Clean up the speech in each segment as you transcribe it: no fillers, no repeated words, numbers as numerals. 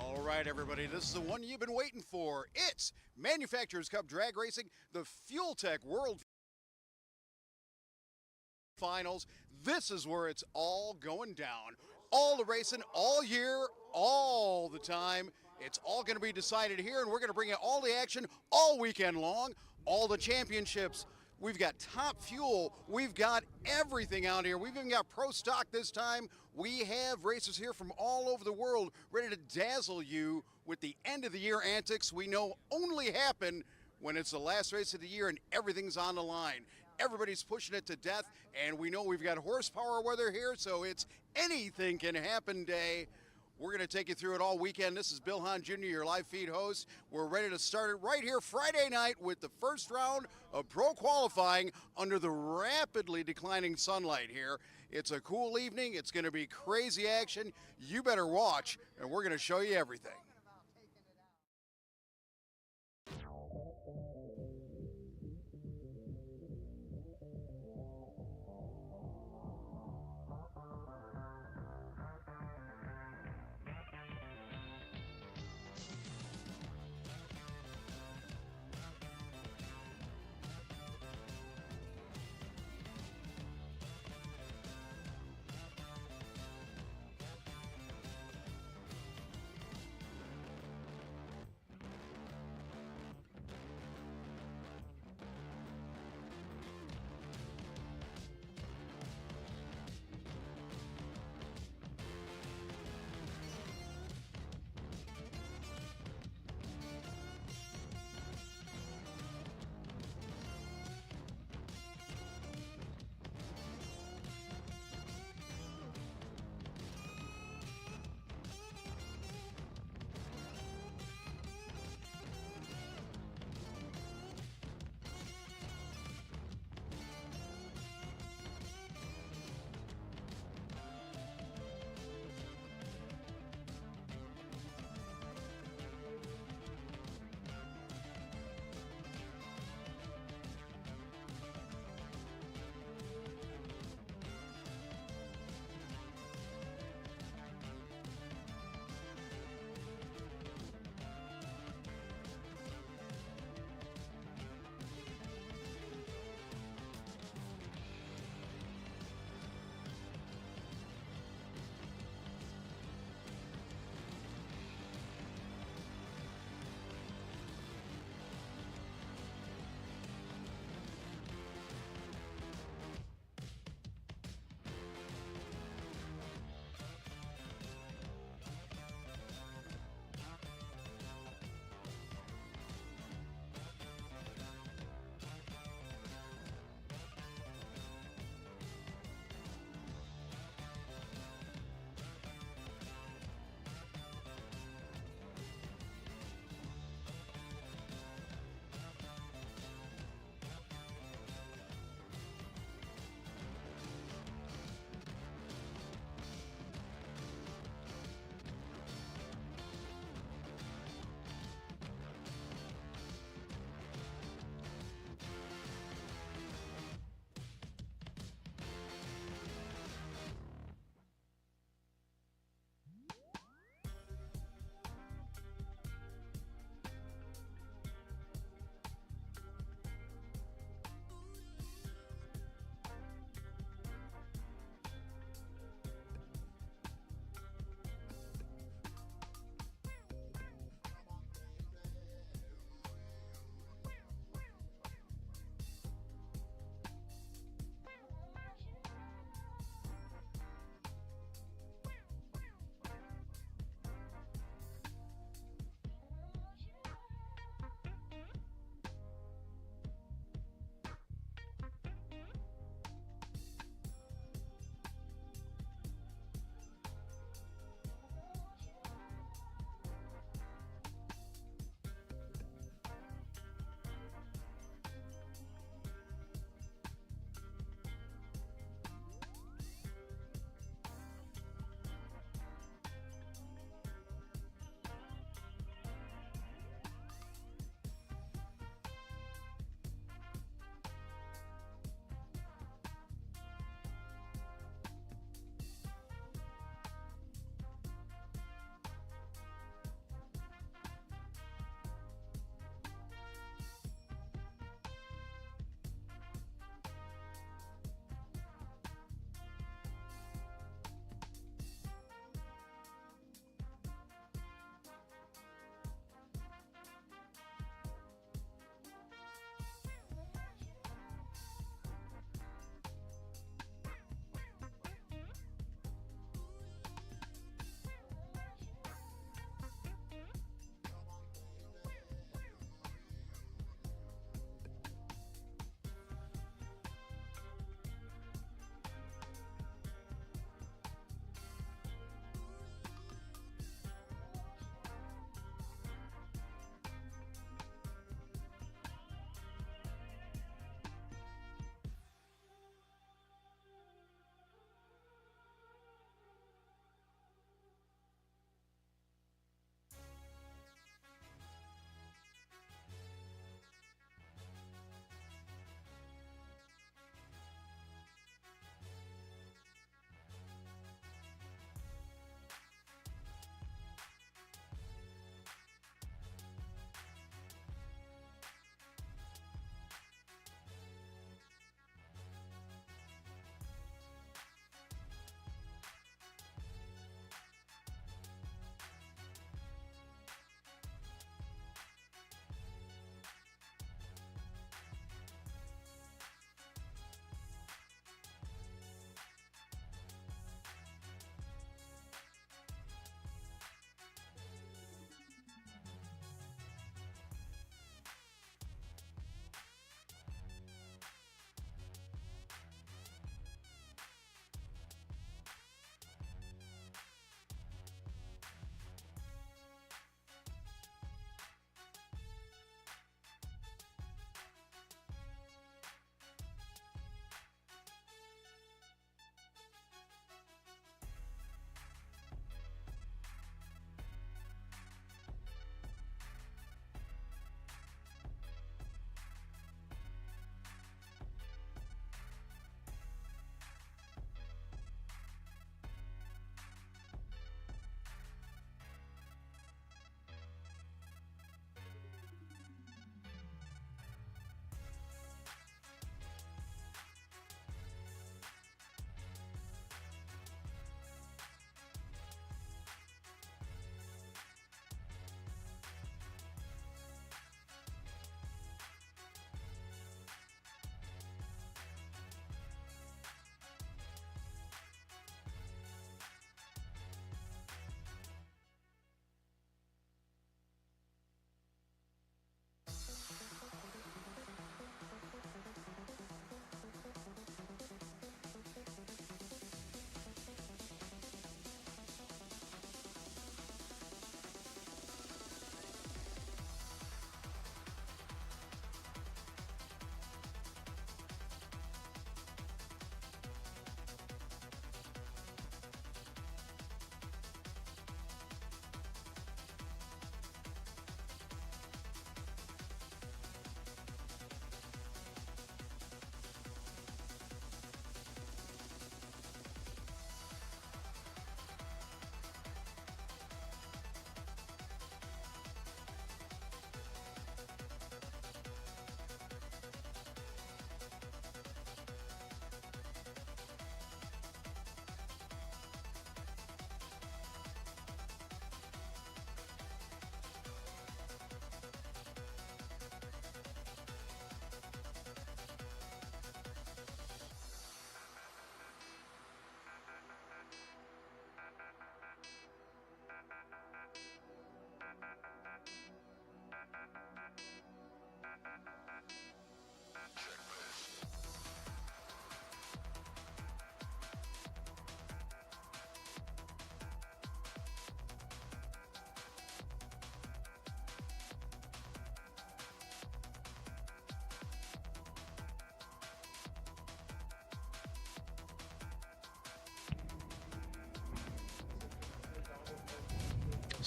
All right, everybody, this is the one you've been waiting for. It's Manufacturers Cup Drag Racing, the Fuel Tech World Finals. This is where it's all going down. All the racing, all year, all the time. It's all going to be decided here, and we're going to bring you all the action all weekend long, all the championships. We've got top fuel. We've got everything out here. We've even got pro stock this time. We have racers here from all over the world ready to dazzle you with the end of the year antics we know only happen when it's the last race of the year and everything's on the line. Everybody's pushing it to death, and we know we've got horsepower weather here, so it's anything can happen day. We're going to take you through it all weekend. This is Bill Hahn Jr., your live feed host. We're ready to start it right here Friday night with the first round of pro qualifying under the rapidly declining sunlight here. It's a cool evening. It's going to be crazy action. You better watch, and we're going to show you everything.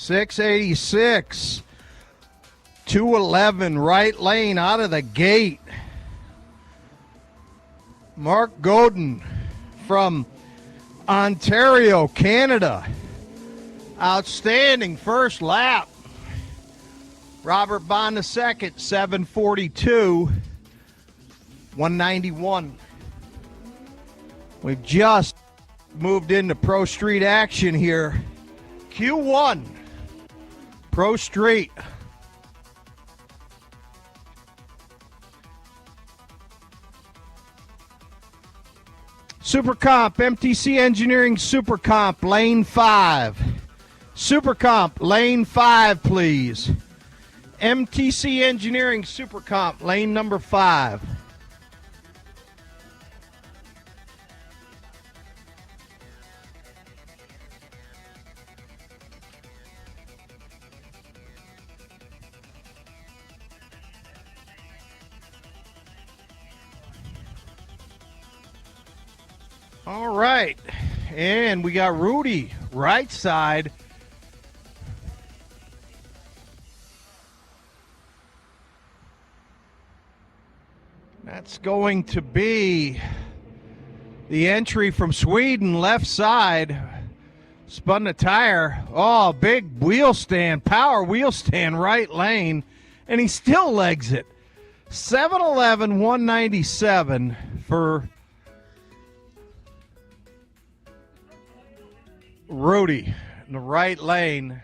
686. 211 right lane out of the gate. Mark Godin from Ontario, Canada. Outstanding first lap. Robert Bond the second, 742, 191. We've just moved into Pro Street action here. Q1, Pro Street. Super Comp, MTC Engineering Super Comp, lane 5. Super Comp, lane 5, please. MTC Engineering Super Comp, lane number 5. All right, and we got Rudy, right side. That's going to be the entry from Sweden, left side. Spun the tire. Oh, big wheel stand, power wheel stand, right lane, and he still legs it. 711, 197 for Rudy in the right lane.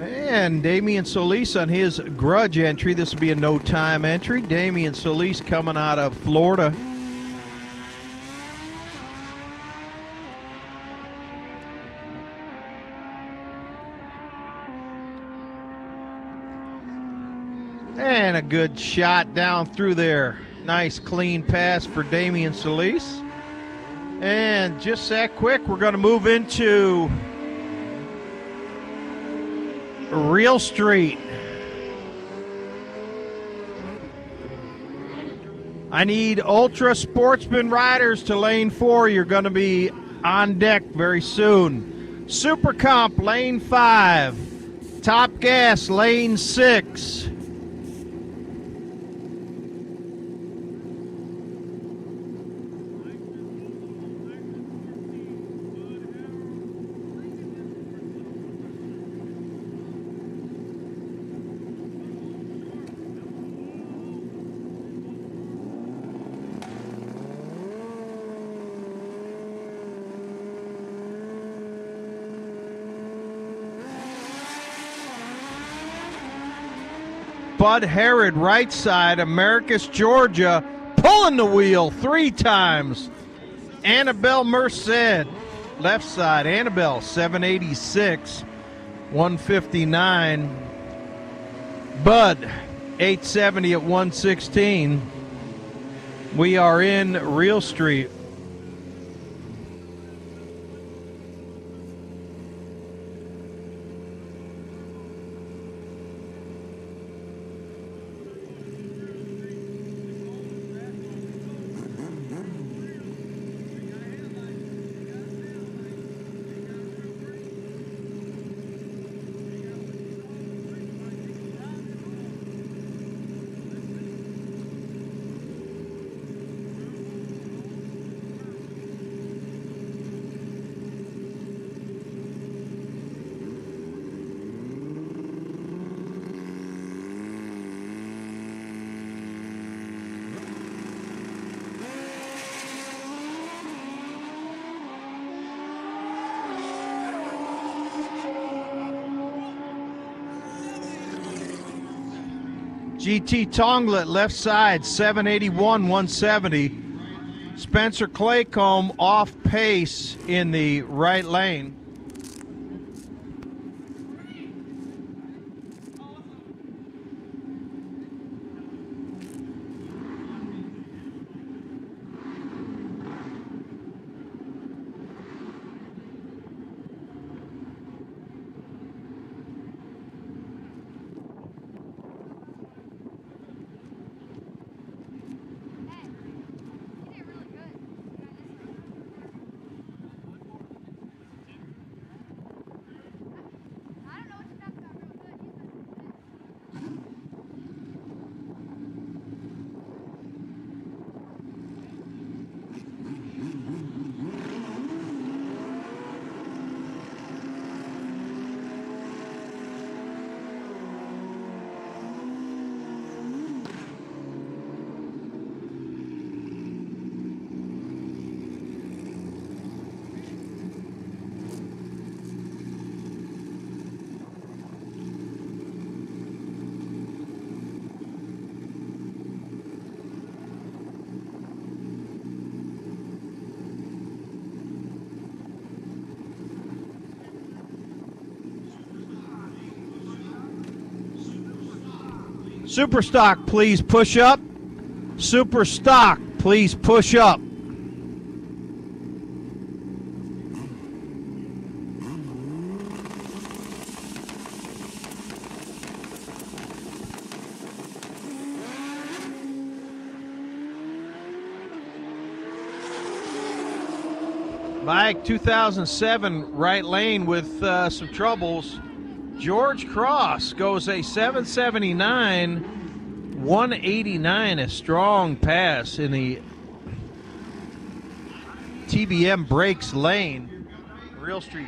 And Damian Solis on his grudge entry. This will be a no-time entry. Damian Solis coming out of Florida. And a good shot down through there. Nice clean pass for Damian Solis. And just that quick, we're going to move into Real Street. I need Ultra Sportsman riders to lane 4. You're going to be on deck very soon. Super Comp, lane 5. Top Gas, lane 6. Bud Herod, right side, Americus, Georgia, pulling the wheel 3 times. Annabelle Merced, left side, Annabelle, 786, 159. Bud, 870 at 116. We are in Real Street. GT Tonglet left side, 781, 170. Spencer Claycomb off pace in the right lane. Super stock, please push up. Super stock, please push up. Mike, 2007 right lane with some troubles. George Cross goes a 779, 189, a strong pass in the TBM Brakes lane. Real Street.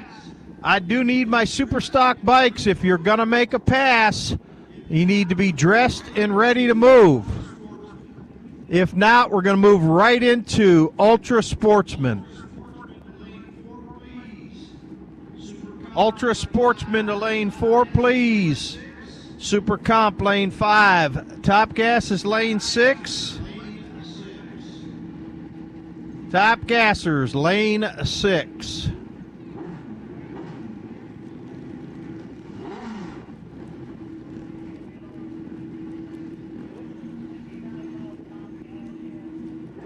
I do need my super stock bikes. If you're going to make a pass, you need to be dressed and ready to move. If not, we're going to move right into Ultra Sportsman. Ultra Sportsman to lane 4, please. Super Comp lane 5. Top Gas is lane 6. Top Gassers lane 6.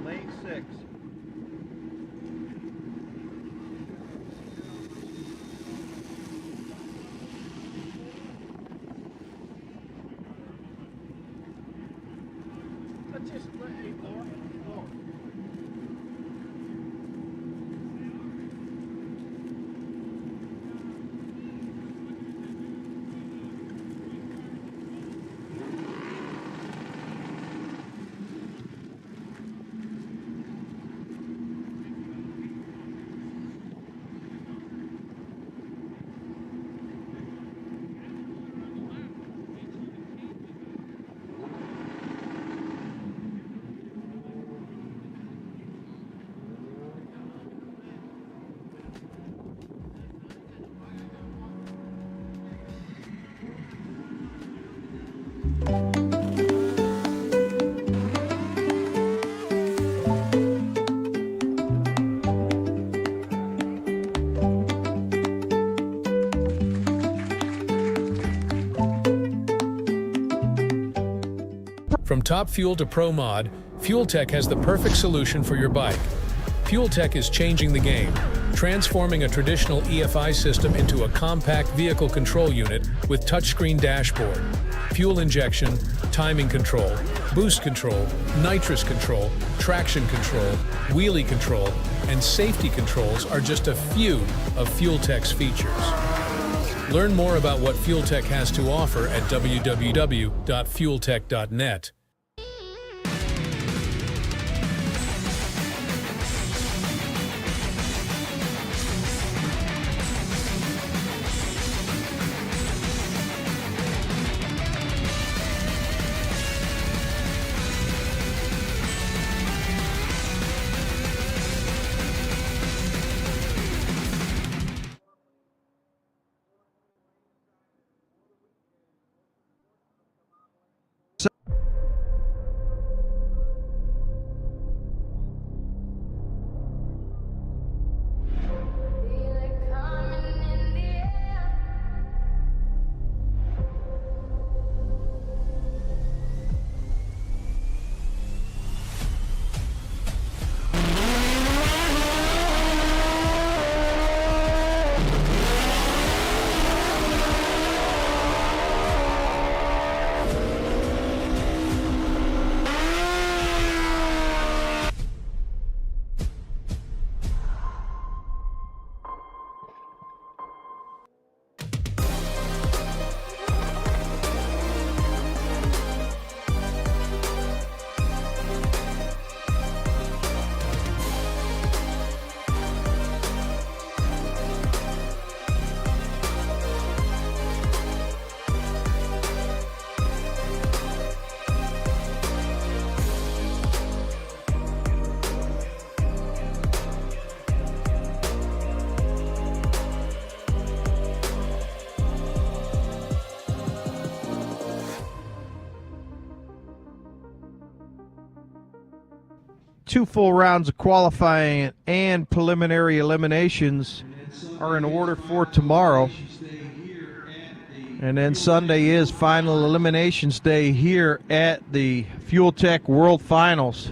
Lane 6. From Top Fuel to Pro Mod, Fuel Tech has the perfect solution for your bike. Fuel Tech is changing the game, transforming a traditional EFI system into a compact vehicle control unit with touchscreen dashboard. Fuel injection, timing control, boost control, nitrous control, traction control, wheelie control, and safety controls are just a few of Fuel Tech's features. Learn more about what Fuel Tech has to offer at www.fueltech.net. 2 full rounds of qualifying and preliminary eliminations are in order for tomorrow. And then Sunday is final eliminations day here at the Fuel Tech World Finals.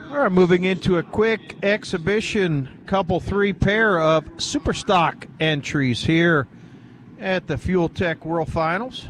All right, moving into a quick exhibition couple 3 pair of super stock entries here at the Fuel Tech World Finals.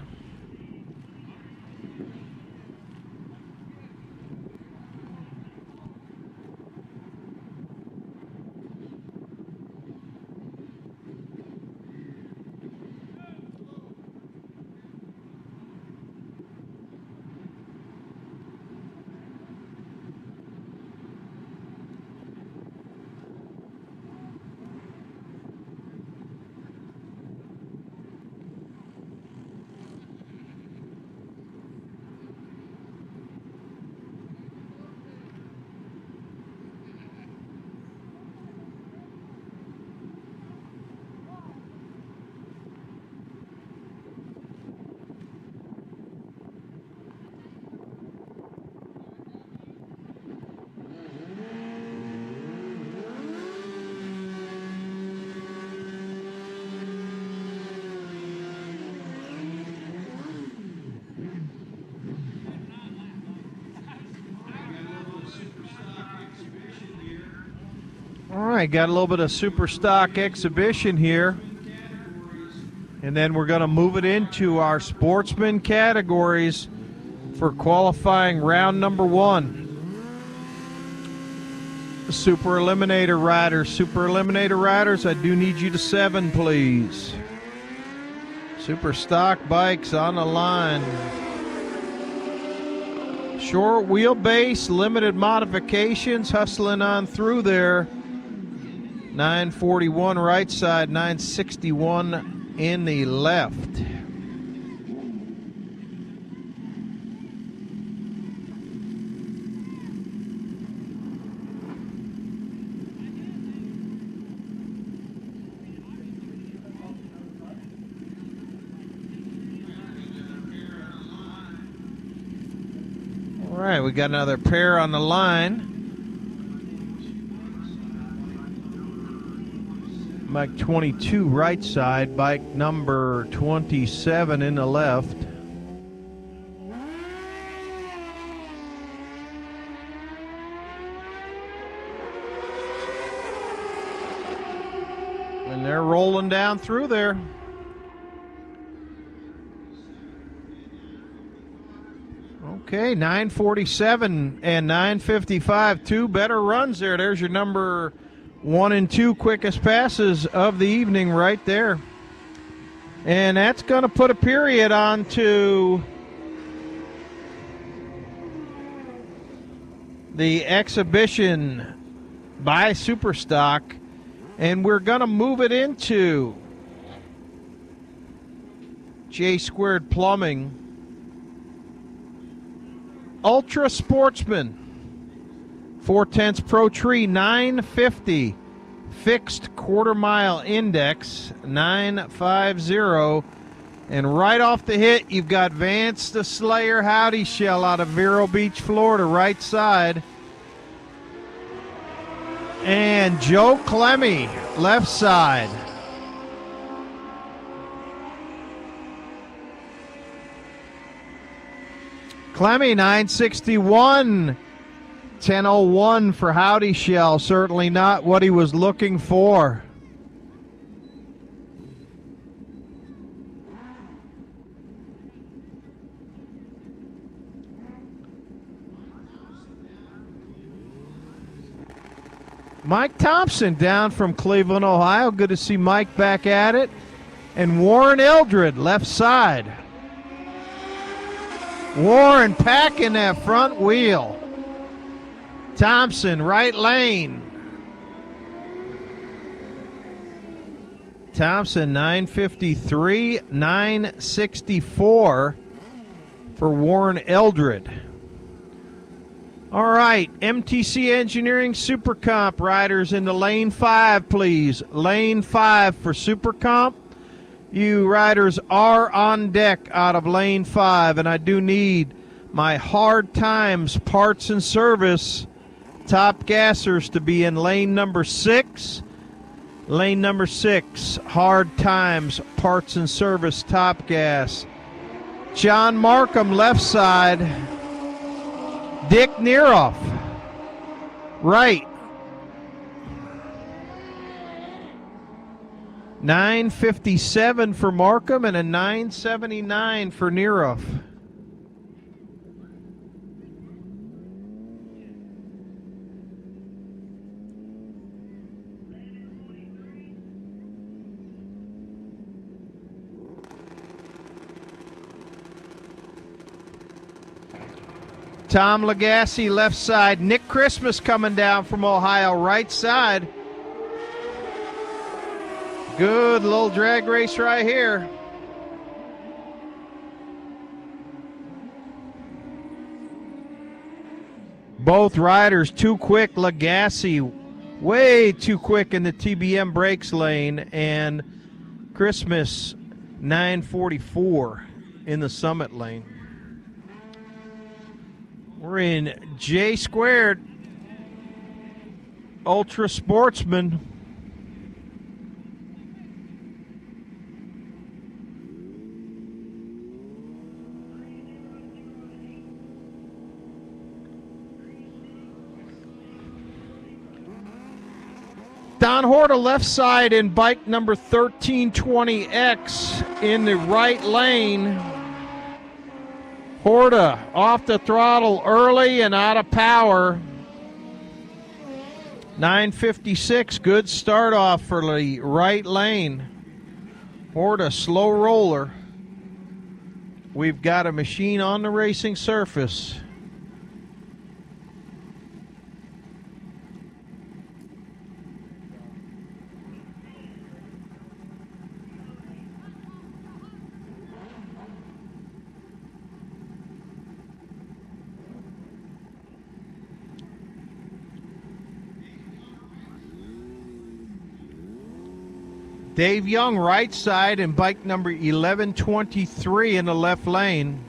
All right, got a little bit of super stock exhibition here. And then we're going to move it into our Sportsman categories for qualifying round number 1. Super Eliminator Riders, I do need you to 7, please. Super stock bikes on the line. Short wheelbase, limited modifications, hustling on through there. 941 right side, 961 in the left. All right, we got another pair on the line. Bike 22 right side, bike number 27 in the left. And they're rolling down through there. Okay, 947 and 955, 2 better runs there. There's your number 1 and 2 quickest passes of the evening right there. And that's going to put a period on to the exhibition by Superstock. And we're going to move it into J Squared Plumbing Ultra Sportsman 4/10 Pro Tree 950 fixed quarter mile index 950. And right off the hit, you've got Vance the Slayer Howdy Shell out of Vero Beach, Florida, right side. And Joe Clemmy, left side. Clemmy, 961. 10:01 for Howdy Shell. Certainly not what he was looking for. Mike Thompson down from Cleveland, Ohio. Good to see Mike back at it. And Warren Eldred, left side. Warren packing that front wheel. Thompson, right lane. Thompson, 953, 964 for Warren Eldred. All right, MTC Engineering Super Comp riders into lane 5, please. Lane 5 for Super Comp. You riders are on deck out of lane 5, and I do need my Hard Times Parts and Service top gassers to be in lane number 6. Lane number 6, Hard Times Parts and Service top gas. John Markham, left side. Dick Neroff, right. 957 for Markham and a 979 for Neroff. Tom Lagasse, left side. Nick Christmas coming down from Ohio, right side. Good little drag race right here. Both riders too quick. Lagasse way too quick in the TBM brakes lane, and Christmas 944 in the summit lane. We're in J squared, Ultra Sportsman. Don Horta, left side in bike number 1320X in the right lane. Horta off the throttle early and out of power. 956, good start off for the right lane. Horta, slow roller. We've got a machine on the racing surface. Dave Young, right side, and bike number 1123 in the left lane.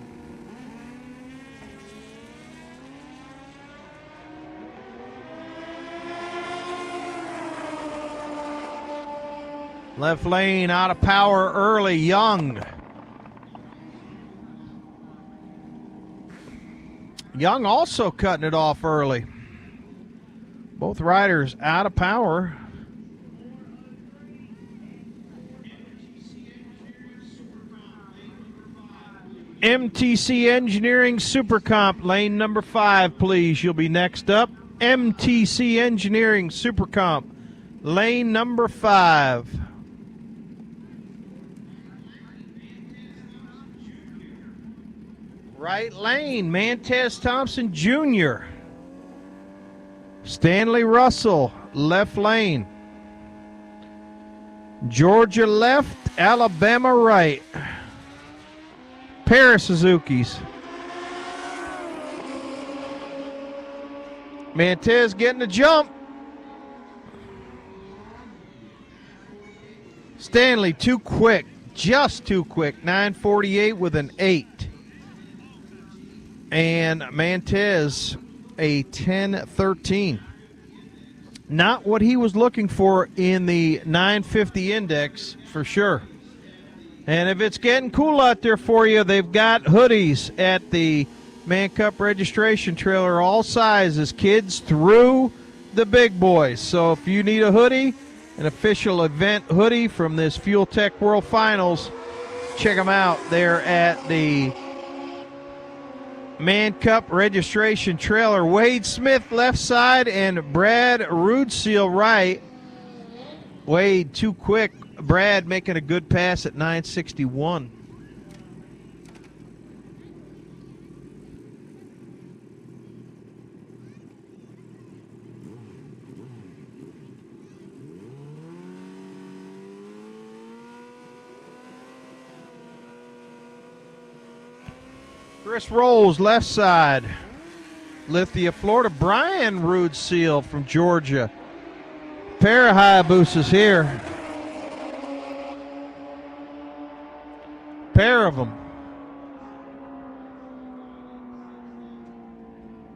Left lane out of power early, Young. Young also cutting it off early. Both riders out of power. MTC Engineering Super Comp, lane number 5, please. You'll be next up. MTC Engineering Super Comp, lane number 5. Right lane, Mantez Thompson Jr. Stanley Russell, left lane. Georgia left, Alabama right. Pair of Suzuki's. Mantez getting the jump. Stanley too quick, just too quick. 948 with an 8. And Mantez a 1013. Not what he was looking for in the 950 index for sure. And if it's getting cool out there for you, they've got hoodies at the Man Cup registration trailer, all sizes, kids through the big boys. So if you need a hoodie, an official event hoodie from this Fuel Tech World Finals, check them out there at the Man Cup registration trailer. Wade Smith left side and Brad Rudeseel right. Wade too quick. Brad making a good pass at 961. Chris Rolls, left side. Lithia, Florida. Brian Rudeseel from Georgia. Pair of Hayabusas here. Pair of them.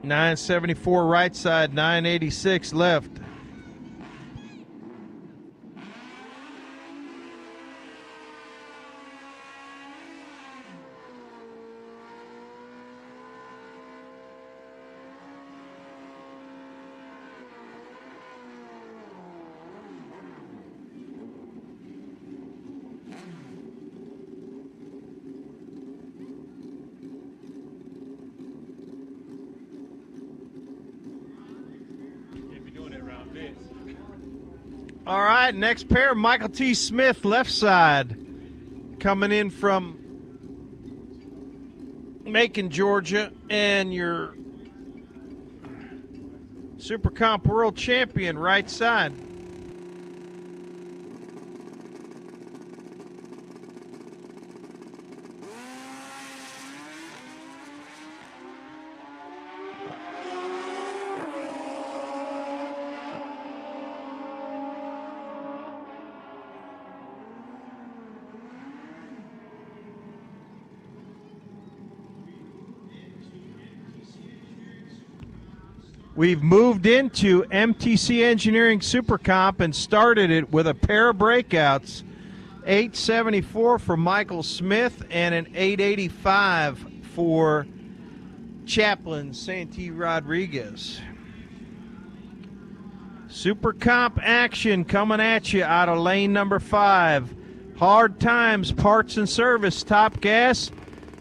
974 right side, 986 left. All right, next pair, Michael T. Smith, left side, coming in from Macon, Georgia, and your Super Comp World Champion, right side. We've moved into MTC Engineering Super Comp and started it with a pair of breakouts. 874 for Michael Smith and an 885 for Chaplain Santee Rodriguez. Super Comp action coming at you out of lane number 5. Hard Times Parts and Service, Top Gas.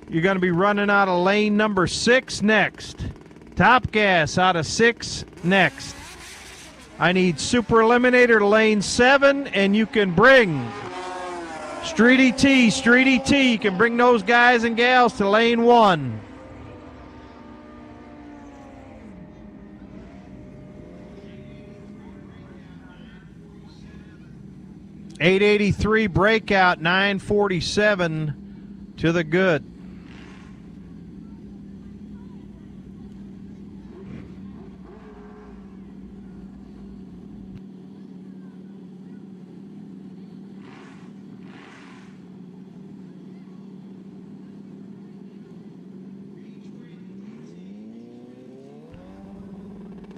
You're going to be running out of lane number 6 next. Top Gas out of 6 next. I need Super Eliminator to lane 7, and you can bring Street ET. You can bring those guys and gals to lane 1. .883 breakout, 947 to the good.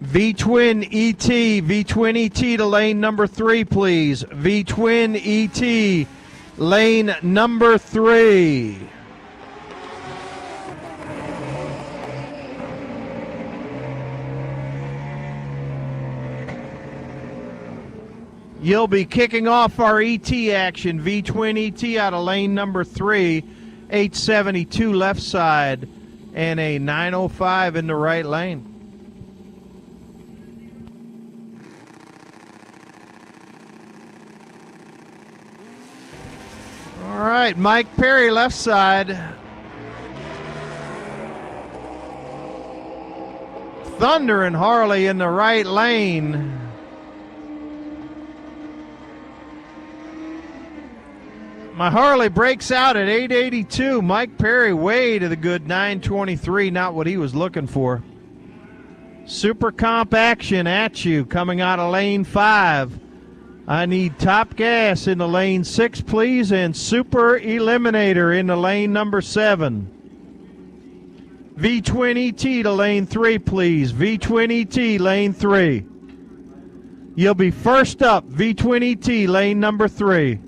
V-Twin ET to lane number 3, please. V-Twin ET, lane number 3. You'll be kicking off our ET action. V-Twin ET out of lane number 3, 872 left side, and a 905 in the right lane. All right, Mike Perry, left side. Thunder and Harley in the right lane. My Harley breaks out at 882. Mike Perry way to the good 923, not what he was looking for. Super Comp action at you, coming out of lane 5. I need Top Gas in the lane 6, please, and Super Eliminator in the lane number 7. V-Twin ET to lane 3, please. V-Twin ET, lane 3. You'll be first up, V-Twin ET, lane number 3.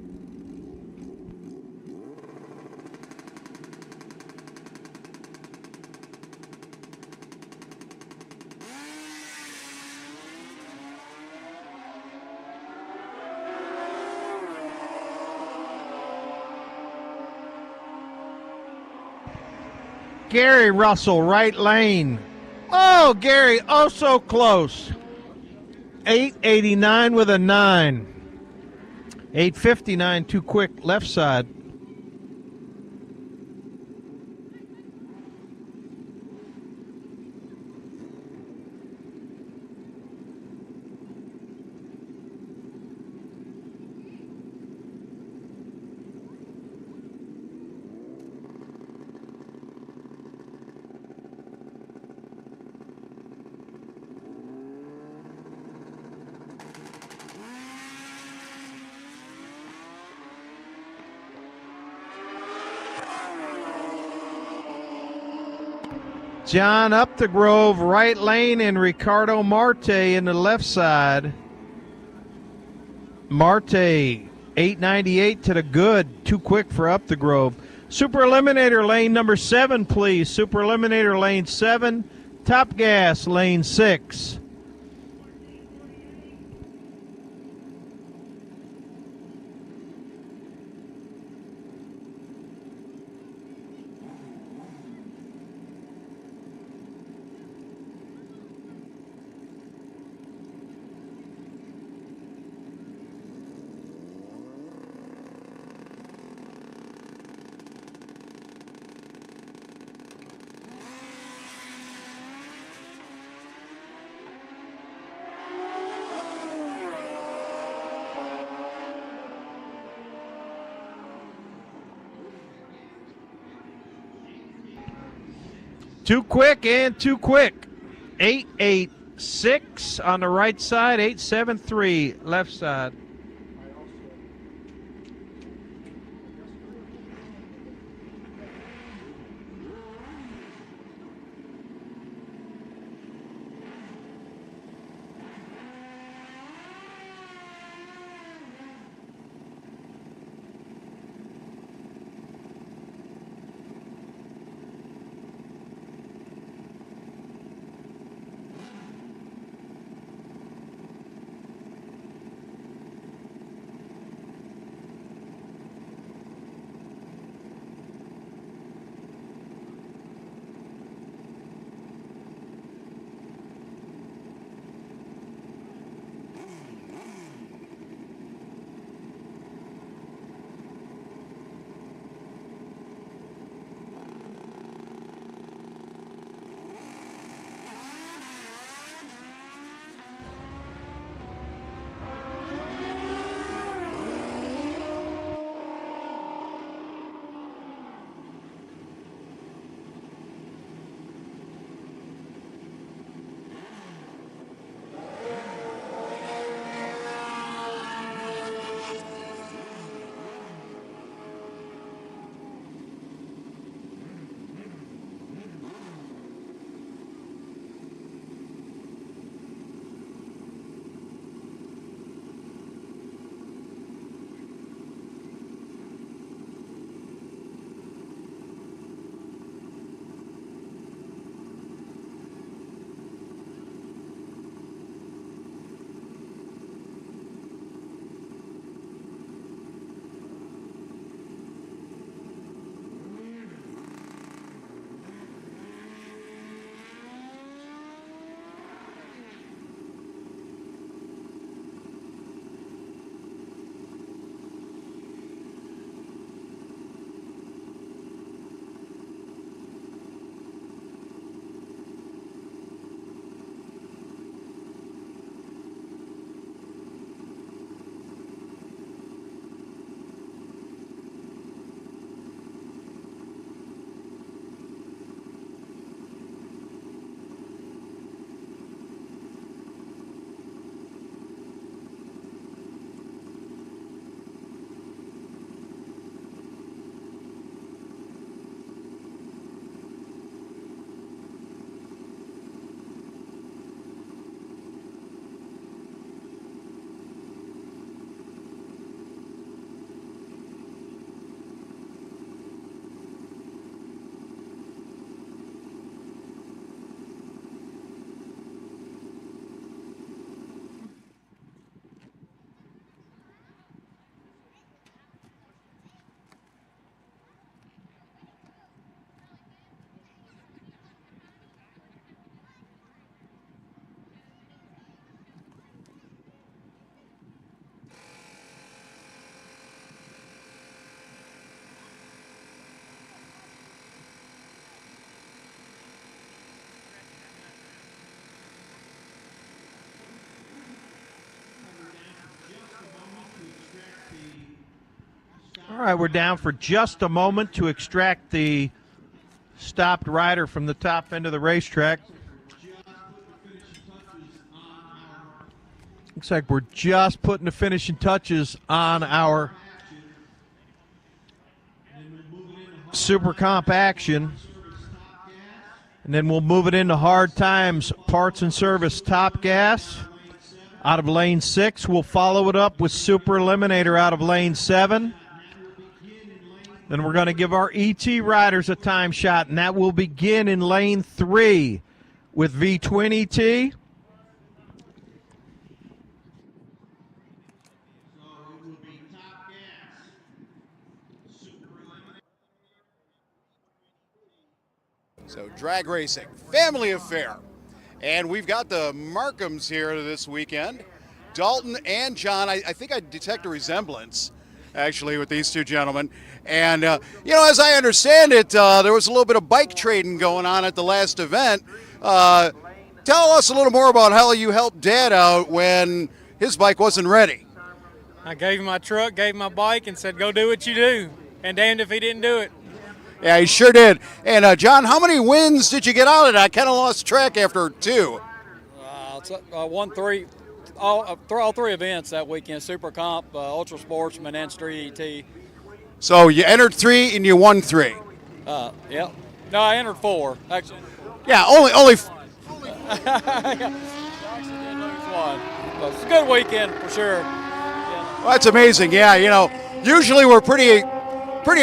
Gary Russell, right lane. Oh, Gary, oh so close. 889 with a 9. 859 too quick left side. John up the Grove, right lane, and Ricardo Marte in the left side. Marte, 898 to the good. Too quick for up the Grove. Super Eliminator lane number 7, please. Super Eliminator lane 7. Top Gas lane 6. Too quick and too quick. 886 on the right side, 873 left side. All right, we're down for just a moment to extract the stopped rider from the top end of the racetrack. Looks like we're just putting the finishing touches on our Super Comp action. And then we'll move it into Hard Times Parts and Service Top Gas out of lane 6. We'll follow it up with Super Eliminator out of lane 7. Then we're going to give our ET riders a time shot, and that will begin in lane 3 with V-Twin ET. So drag racing, family affair. And we've got the Markhams here this weekend. Dalton and John, I think I detect a resemblance, actually, with these two gentlemen. And, as I understand it, there was a little bit of bike trading going on at the last event. Tell us a little more about how you helped Dad out when his bike wasn't ready. I gave him my truck, gave him my bike, and said, go do what you do. And damned if he didn't do it. Yeah, he sure did. And, John, how many wins did you get out of it? I kind of lost track after 2. Won 3, all 3 events that weekend, Super Comp, Ultra Sportsman, and Street ET. So you entered 3 and you won 3. Yep. No, I entered 4. Actually. Yeah, only. I actually did lose 1. But it's a good weekend for sure. Yeah. Well, that's amazing. Yeah, usually we're pretty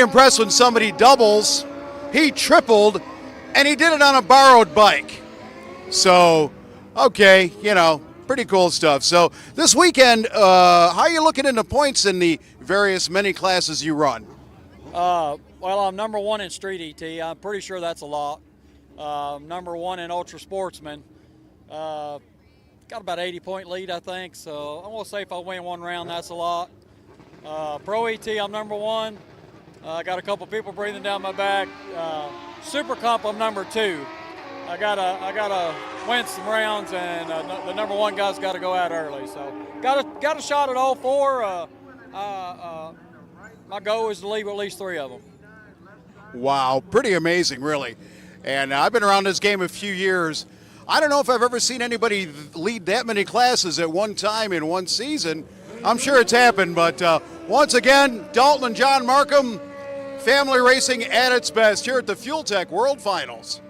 impressed when somebody doubles. He tripled, and he did it on a borrowed bike. So, okay, pretty cool stuff. So this weekend, how are you looking into points in the various many classes you run? Well, I'm number 1 in Street ET. I'm pretty sure that's a lot. Number 1 in Ultra Sportsman. Got about 80-point lead, I think. So I'm going to say if I win 1 round, that's a lot. Pro ET, I'm number 1. I got a couple people breathing down my back. Super Comp, I'm number 2. I gotta win some rounds, and the number 1 guy's got to go out early. So got a shot at all 4. My goal is to leave at least 3 of them. Wow, pretty amazing, really. And I've been around this game a few years. I don't know if I've ever seen anybody lead that many classes at one time in one season. I'm sure it's happened, but once again, Dalton and John Markham, family racing at its best here at the Fuel Tech World Finals.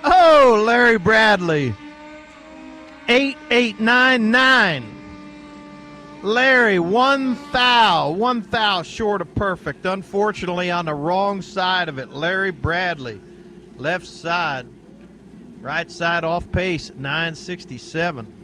Oh, Larry Bradley. 8899. Larry, 1 thou short of perfect. Unfortunately, on the wrong side of it. Larry Bradley, left side. Right side off pace, 967.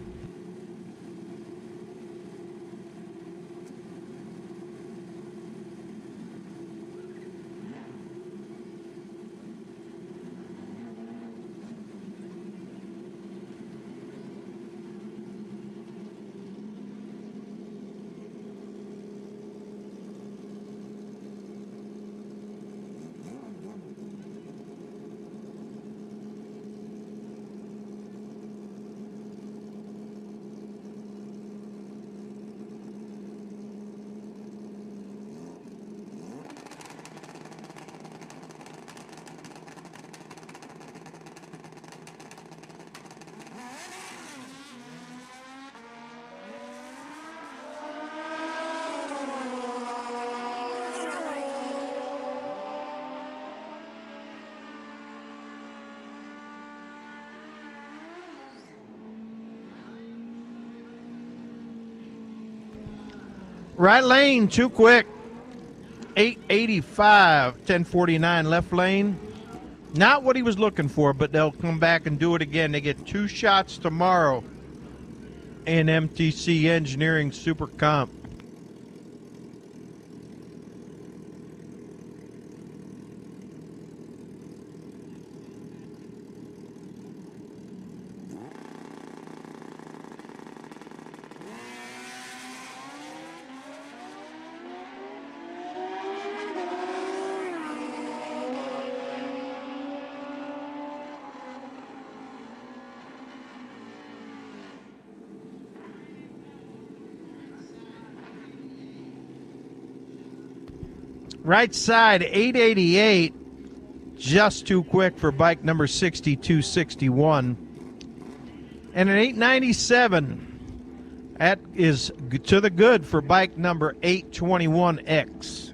Right lane, too quick. 885, 1049 left lane. Not what he was looking for, but they'll come back and do it again. They get 2 shots tomorrow in MTC Engineering Super Comp. Right side, 888, just too quick for bike number 6261. And an 897, that is to the good for bike number 821X.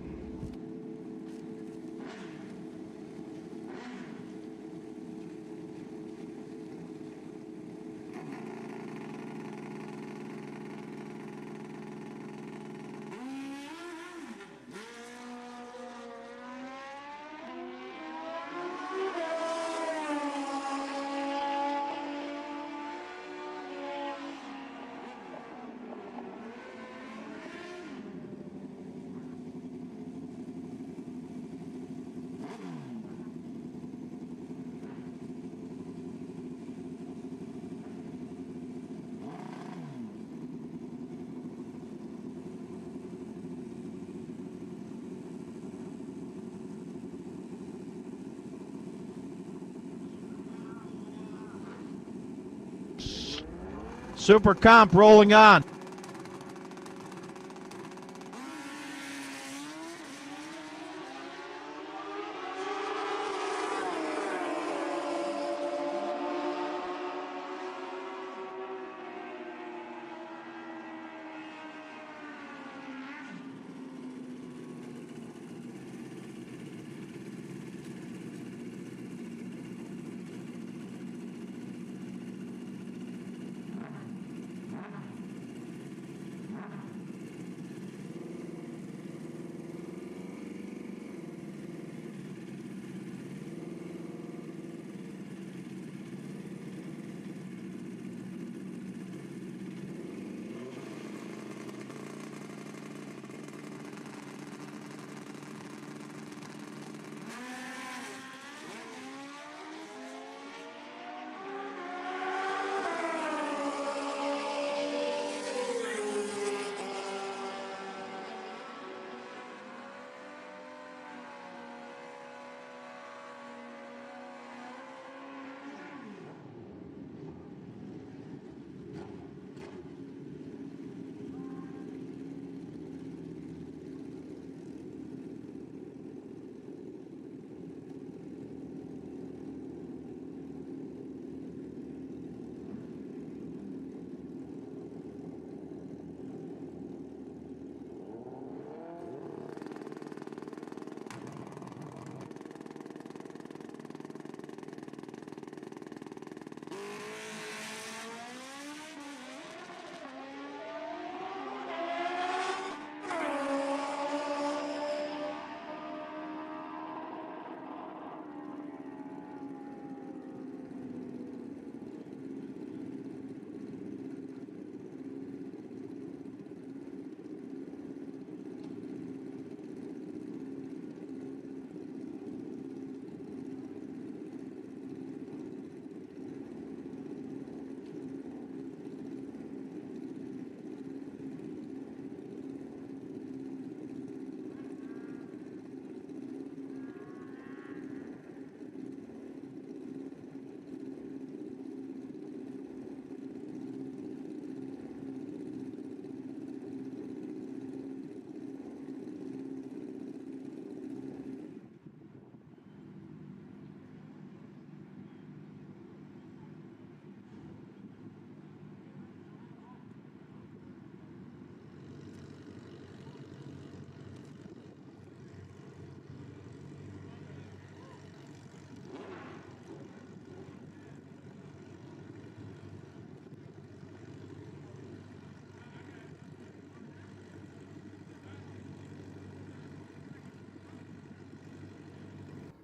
Super Comp rolling on.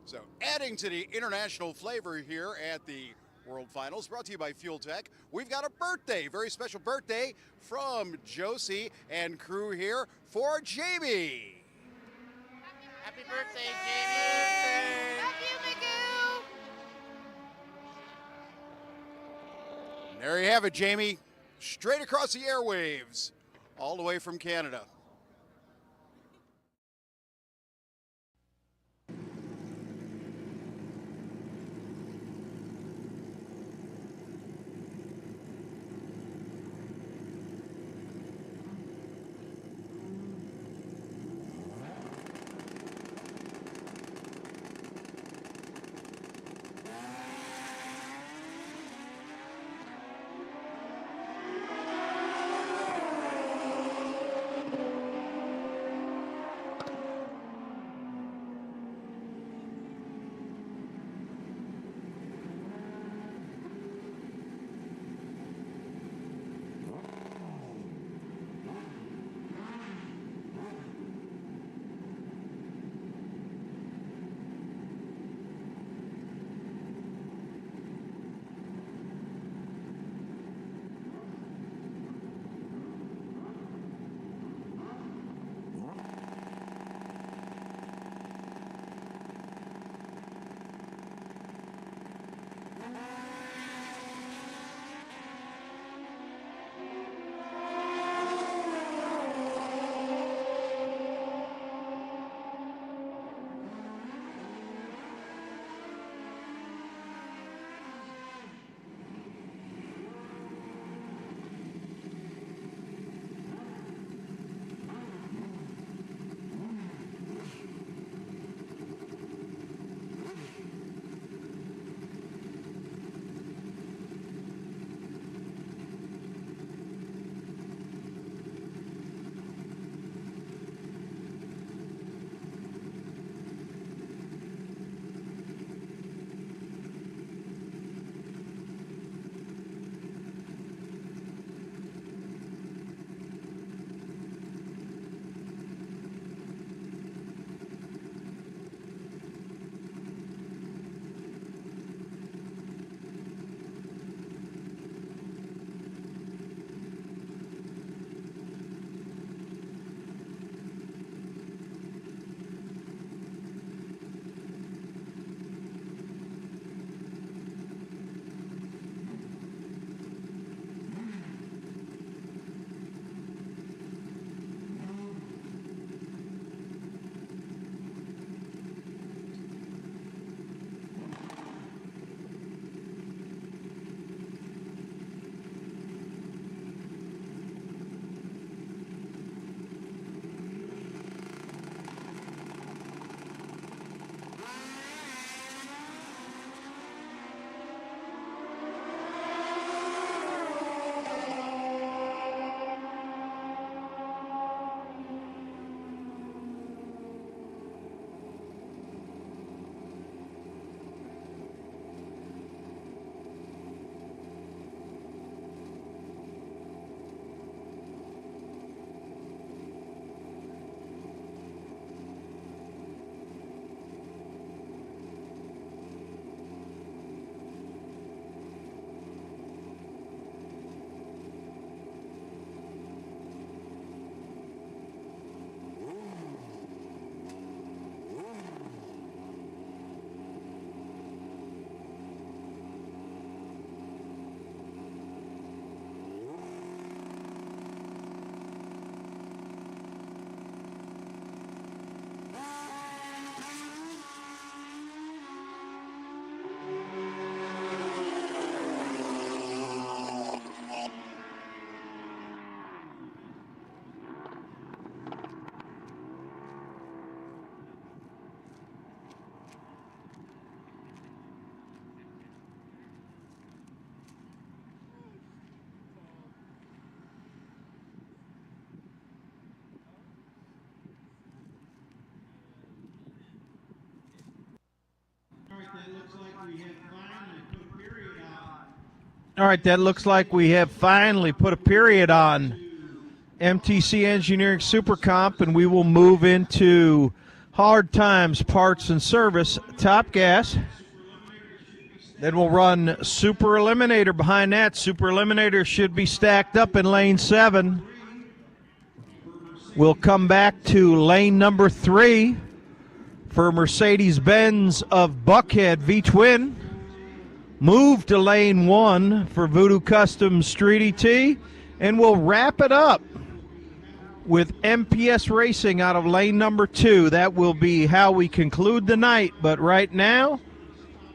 So adding to the international flavor here at the World Finals, brought to you by Fuel Tech. We've got a birthday, very special birthday from Josie and crew here for Jamie. Happy birthday, Jamie! Love you, Magoo! And there you have it, Jamie. Straight across the airwaves, all the way from Canada. All right, that looks like we have finally put a period on MTC Engineering Super Comp, and we will move into Hard Times Parts and Service, Top Gas. Then we'll run Super Eliminator behind that. Super Eliminator should be stacked up in lane 7. We'll come back to lane number 3 for Mercedes-Benz of Buckhead V-Twin. Move to lane 1 for Voodoo Custom Street ET. And we'll wrap it up with MPS Racing out of lane number 2. That will be how we conclude the night. But right now,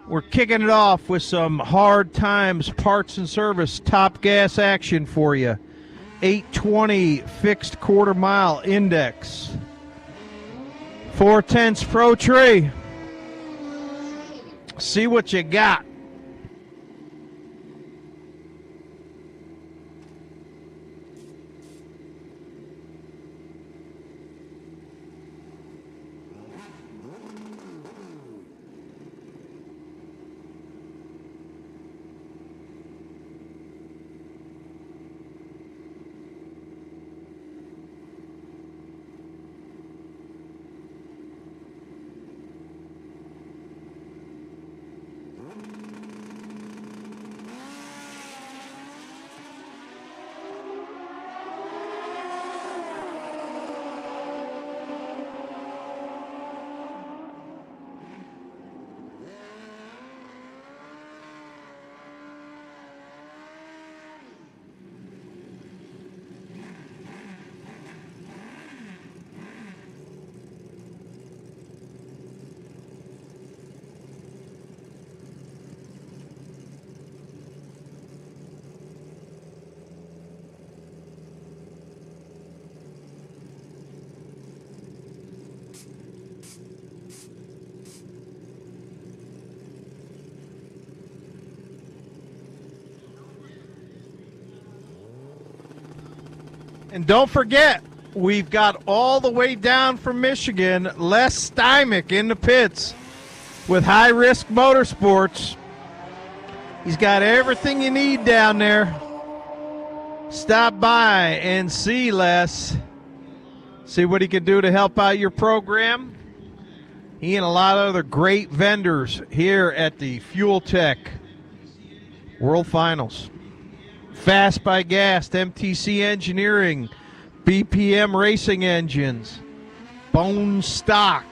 we're kicking it off with some Hard Times Parts and Service Top Gas action for you. 820 fixed quarter mile index. 4/10 Pro Tree. See what you got. And don't forget, we've got all the way down from Michigan, Les Stymick in the pits with High Risk Motorsports. He's got everything you need down there. Stop by and see Les. See what he can do to help out your program. He and a lot of other great vendors here at the Fuel Tech World Finals. Fast by Gas, MTC Engineering, BPM Racing Engines, Bone Stock,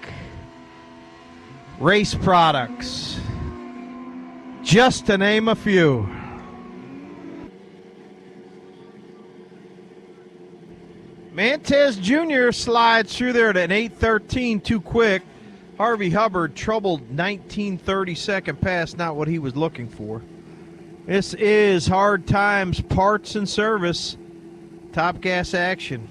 Race Products, just to name a few. Mantez Jr. slides through there at an 8:13, too quick. Harvey Hubbard troubled 1932nd pass, not what he was looking for. This is Hard Times Parts and Service, Top Gas action.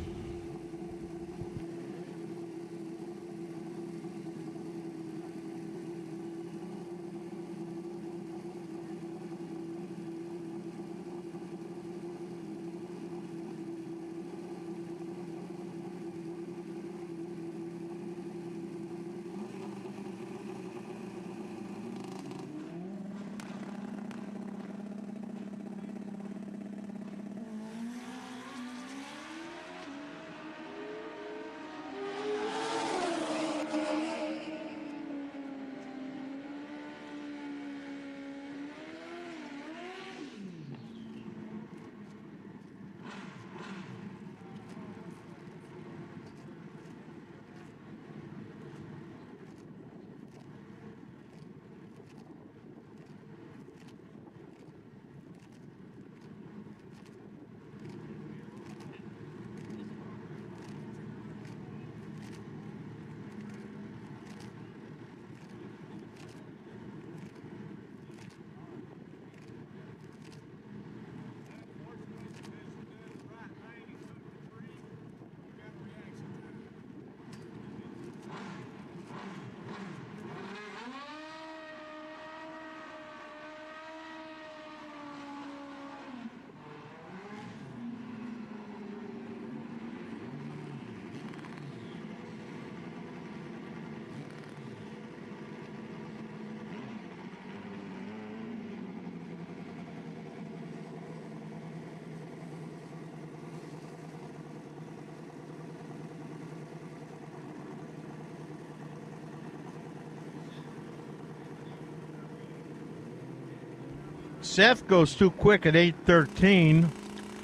Seth goes too quick at 8:13.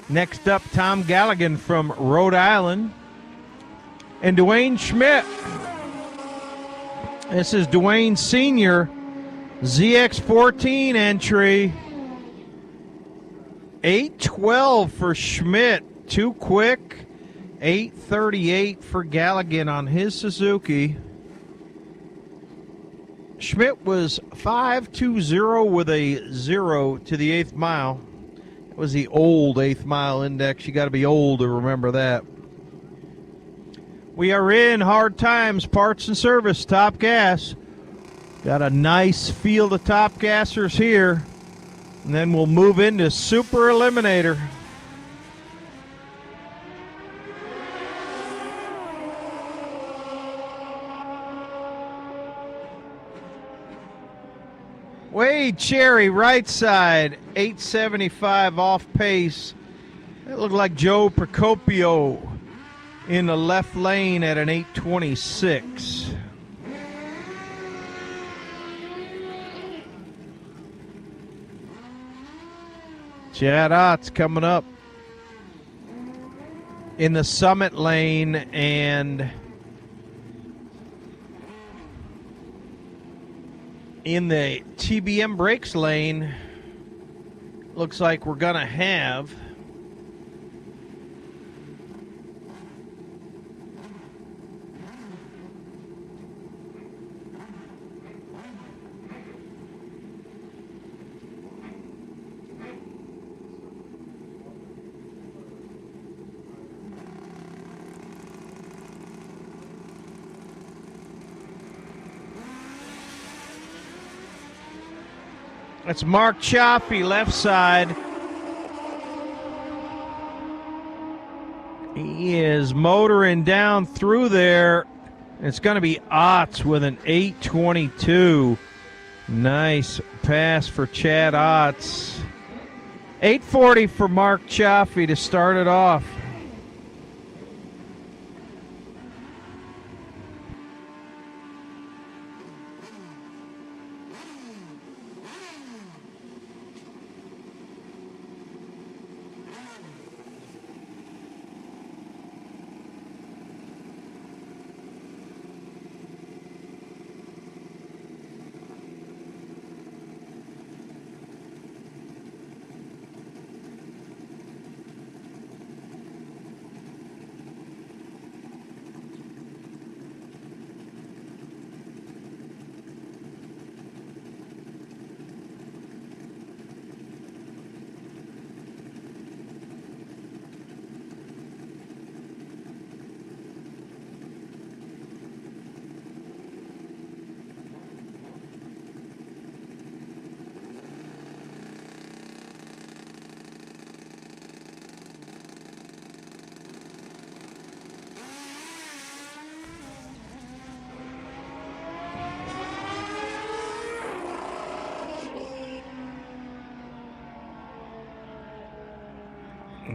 Next up, Tom Galligan from Rhode Island. And Dwayne Schmidt. This is Dwayne Sr. ZX14 entry. 8:12 for Schmidt. Too quick. 8:38 for Galligan on his Suzuki. Schmidt was 5.20 with a 0 to the 8th mile. That was the old 8th mile index. You got to be old to remember that. We are in hard times, parts and service, Top Gas. Got a nice field of Top Gassers here. And then we'll move into Super Eliminator. Wade Cherry, right side, 875 off pace. That looked like Joe Procopio in the left lane at an 826. Chad Ott's coming up in the Summit lane, and in the TBM brakes lane, looks like we're going to have that's Mark Chaffee, left side. He is motoring down through there. It's going to be Otts with an 822. Nice pass for Chad Otts. 840 for Mark Chaffee to start it off.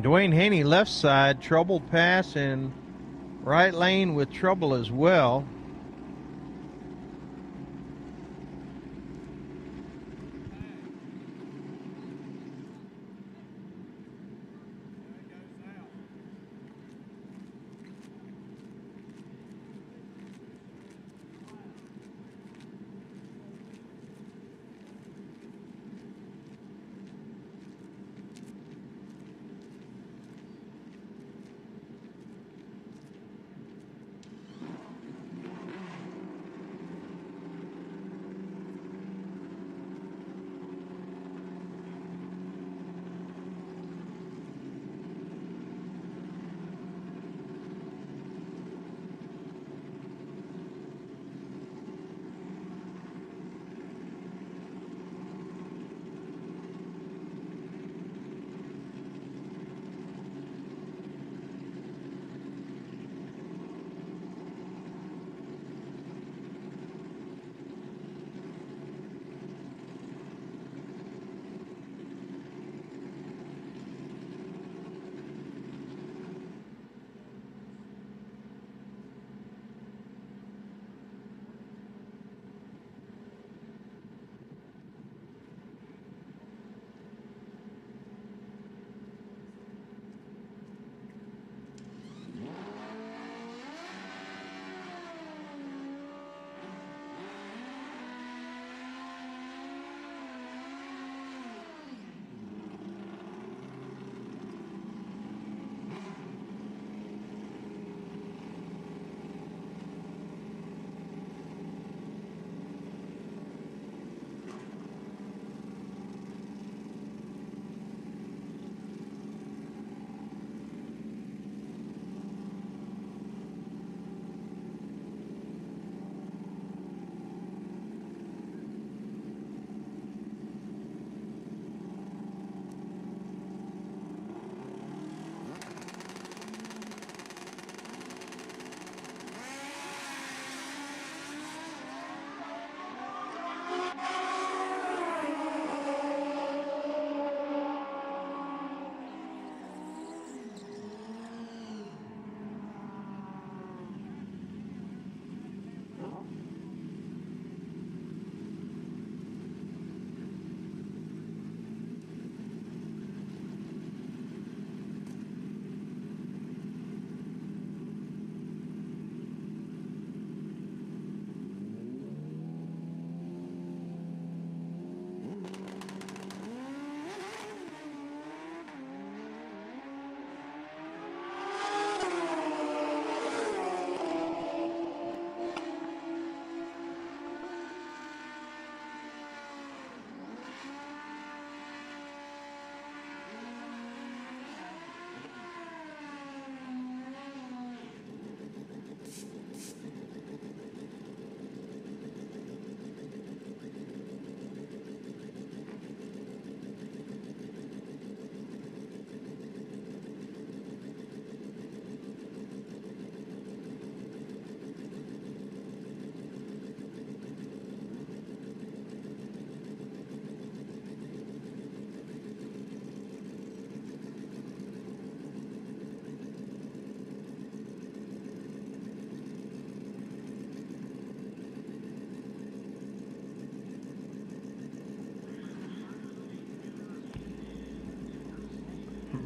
Dwayne Haney, left side, troubled pass, and right lane with trouble as well.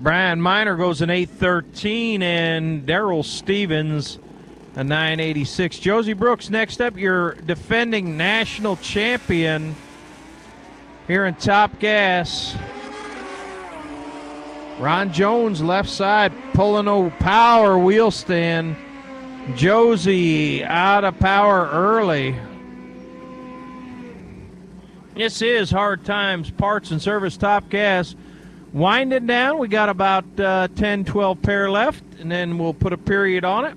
Brian Miner goes an 8:13, and Darrell Stevens a 9:86. Josie Brooks, next up, your defending national champion here in Top Gas. Ron Jones, left side, pulling a power wheel stand. Josie out of power early. This is Hard Times Parts and Service Top Gas. Winding down, we got about 10, 12 pair left, and then we'll put a period on it.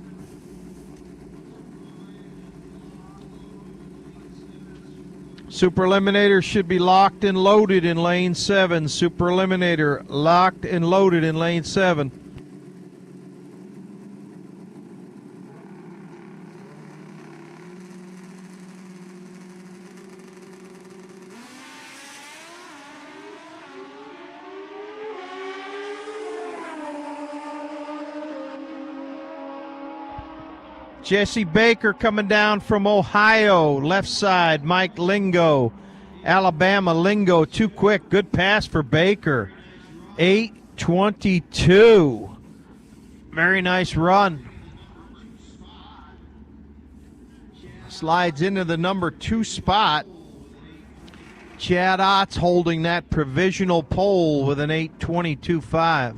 Super Eliminator should be locked and loaded in lane 7. Super Eliminator locked and loaded in lane 7. Jesse Baker coming down from Ohio, left side, Mike Lingo. Alabama, Lingo, too quick. Good pass for Baker. 8:22. Very nice run. Slides into the number 2 spot. Chad Ott's holding that provisional pole with an 8:22.5.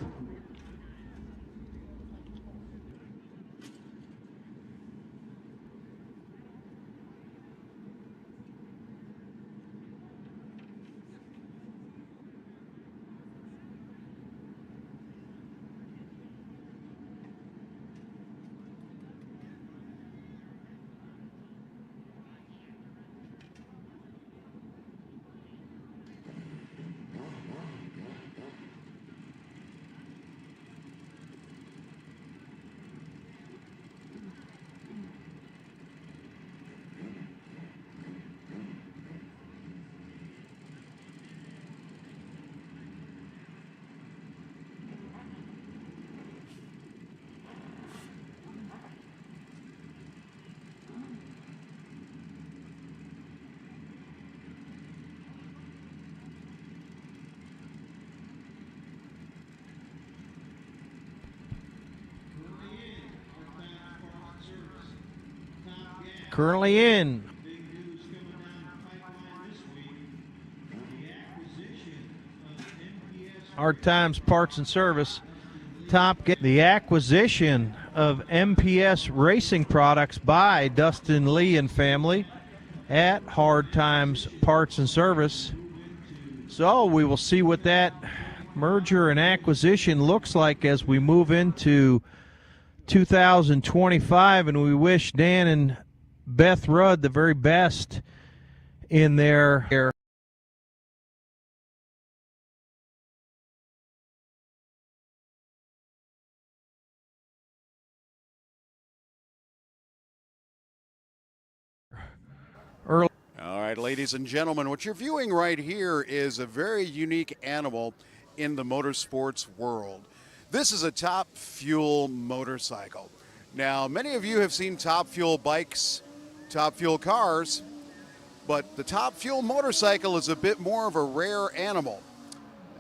Currently in. Hard Times Parts and Service. The acquisition of MPS Racing Products by Dustin Lee and family at Hard Times Parts and Service. So we will see what that merger and acquisition looks like as we move into 2025, and we wish Dan and Beth Rudd the very best in their early. All right, ladies and gentlemen, what you're viewing right here is a very unique animal in the motorsports world. This is a Top Fuel motorcycle. Now, many of you have seen Top Fuel bikes, Top Fuel cars, but the Top Fuel motorcycle is a bit more of a rare animal.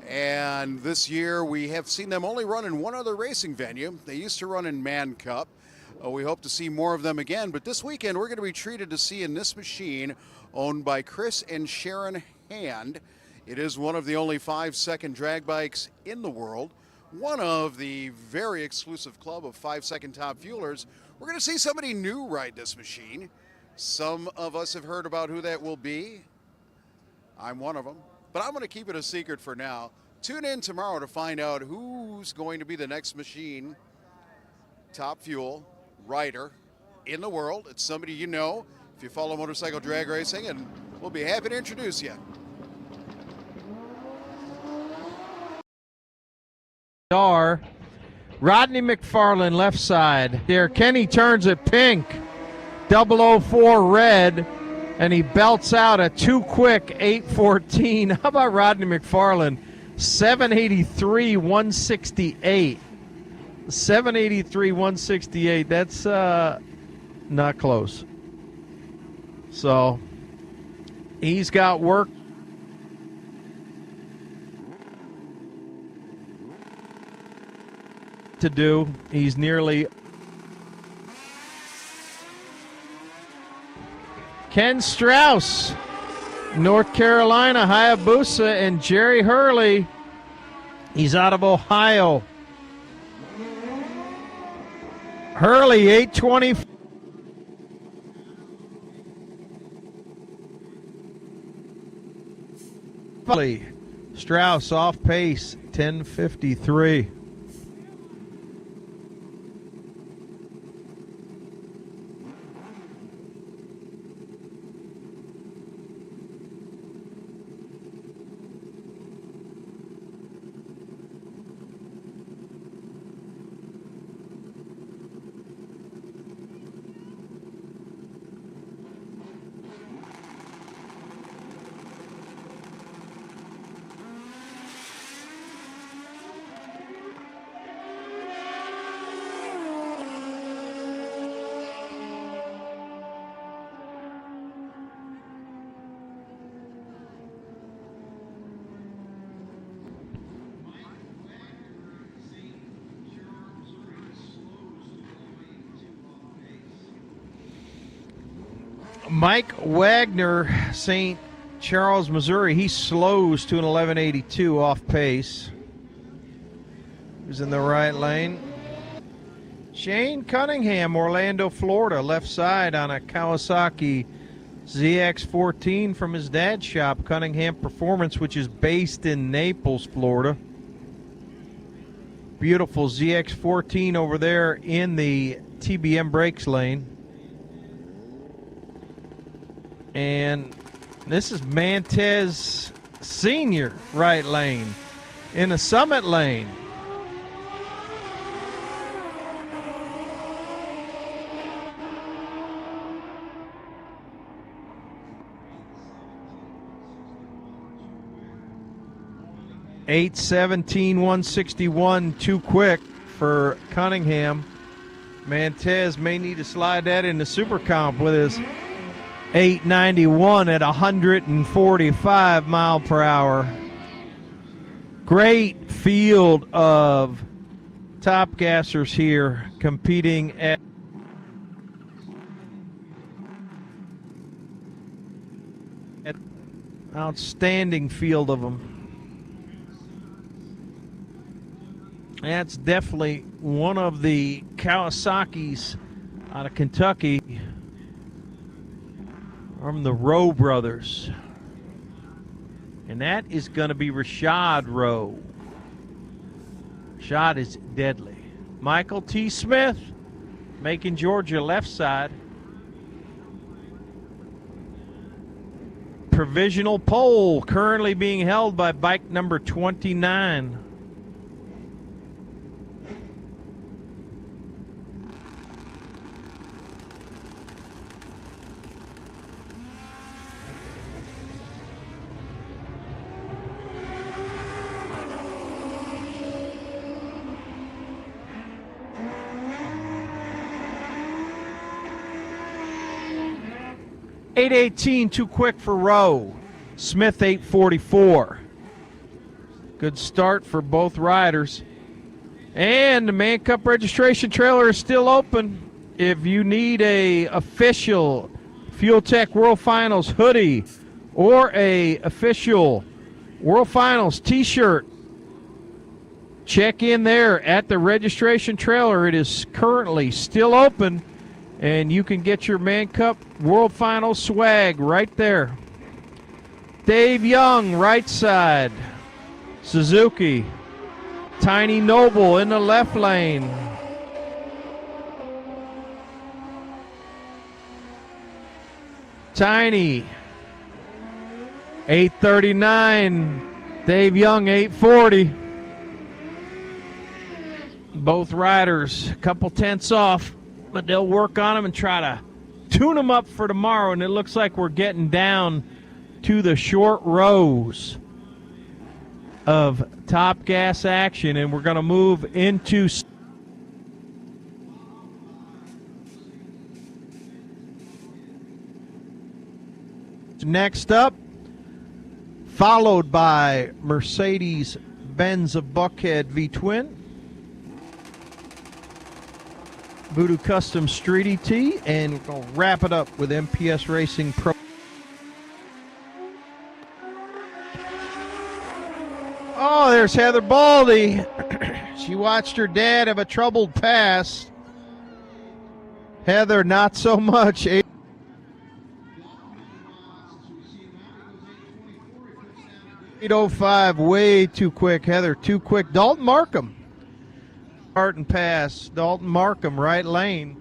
And this year we have seen them only run in one other racing venue. They used to run in Man Cup. We hope to see more of them again, but this weekend we're going to be treated to see in this machine owned by Chris and Sharon Hand. It is one of the only 5-second drag bikes in the world, one of the very exclusive club of 5-second Top Fuelers. We're going to see somebody new ride this machine. Some of us have heard about who that will be. I'm one of them, but I'm going to keep it a secret for now. Tune in tomorrow to find out who's going to be the next machine Top Fuel rider in the world. It's somebody you know if you follow motorcycle drag racing, and we'll be happy to introduce you. Rodney McFarland, left side. There, Kenny turns it pink. 004 red, and he belts out a too quick 8:14. How about Rodney McFarland? 783, 168. 783, 168. That's not close. So he's got work. to do. He's nearly. Ken Strauss, North Carolina, Hayabusa, and Jerry Hurley. He's out of Ohio. Hurley, 820. Strauss off pace, 10:53. Mike Wagner, St. Charles, Missouri, he slows to an 11:82 off pace. He's in the right lane. Shane Cunningham, Orlando, Florida, left side on a Kawasaki ZX14 from his dad's shop, Cunningham Performance, which is based in Naples, Florida. Beautiful ZX14 over there in the TBM brakes lane. And this is Mantez Sr. right lane in the Summit lane. (8:17.161) too quick for Cunningham. Mantez may need to slide that into Super Comp with his 891 at 145 mile per hour. Great field of top gassers here competing at outstanding field of them. That's definitely one of the Kawasaki's out of Kentucky. From the Rowe brothers. And that is going to be Rashad Rowe. Rashad is deadly. Michael T. Smith, Macon, Georgia, left side. Provisional pole currently being held by bike number 29. (8:18) too quick for Rowe. Smith 8:44. Good start for both riders. And the Man Cup registration trailer is still open. If you need a official Fuel Tech World Finals hoodie or a official World Finals t-shirt, check in there at the registration trailer. It is currently still open. And you can get your Man Cup World Finals swag right there. Dave Young, right side. Suzuki. Tiny Noble in the left lane. Tiny. 8:39. Dave Young, 8:40. Both riders a couple tenths off, but they'll work on them and try to tune them up for tomorrow. And it looks like we're getting down to the short rows of top gas action, and we're going to move into next up, followed by Mercedes-Benz of Buckhead V-Twin. Voodoo Custom Street ET, and we're going to wrap it up with MPS Racing Pro. Oh, there's Heather Baldy. She watched her dad have a troubled past. Heather, not so much. 8:05, way too quick. Heather, too quick. Dalton Markham. Start and pass. Dalton Markham, right lane.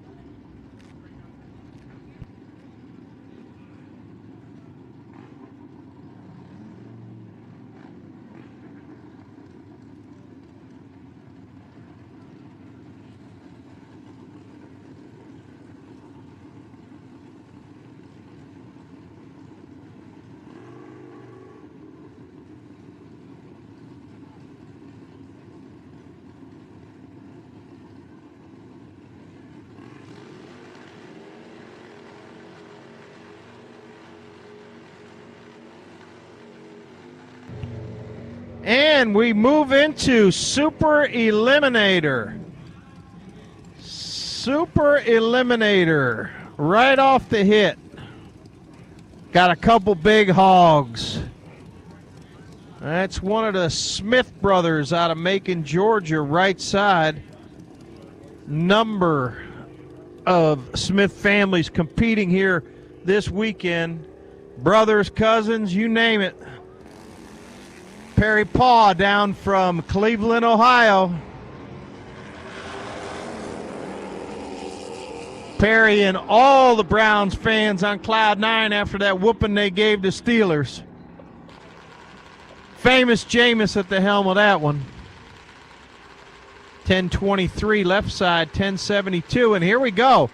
And we move into Super Eliminator. Super Eliminator. Right off the hit. Got a couple big hogs. That's one of the Smith brothers out of Macon, Georgia, right side. Number of Smith families competing here this weekend. Brothers, cousins, you name it. Perry Paw down from Cleveland, Ohio. Perry and all the Browns fans on Cloud 9 after that whooping they gave the Steelers. Famous Jameis at the helm of that one. 10:23 left side, 10:72, and here we go.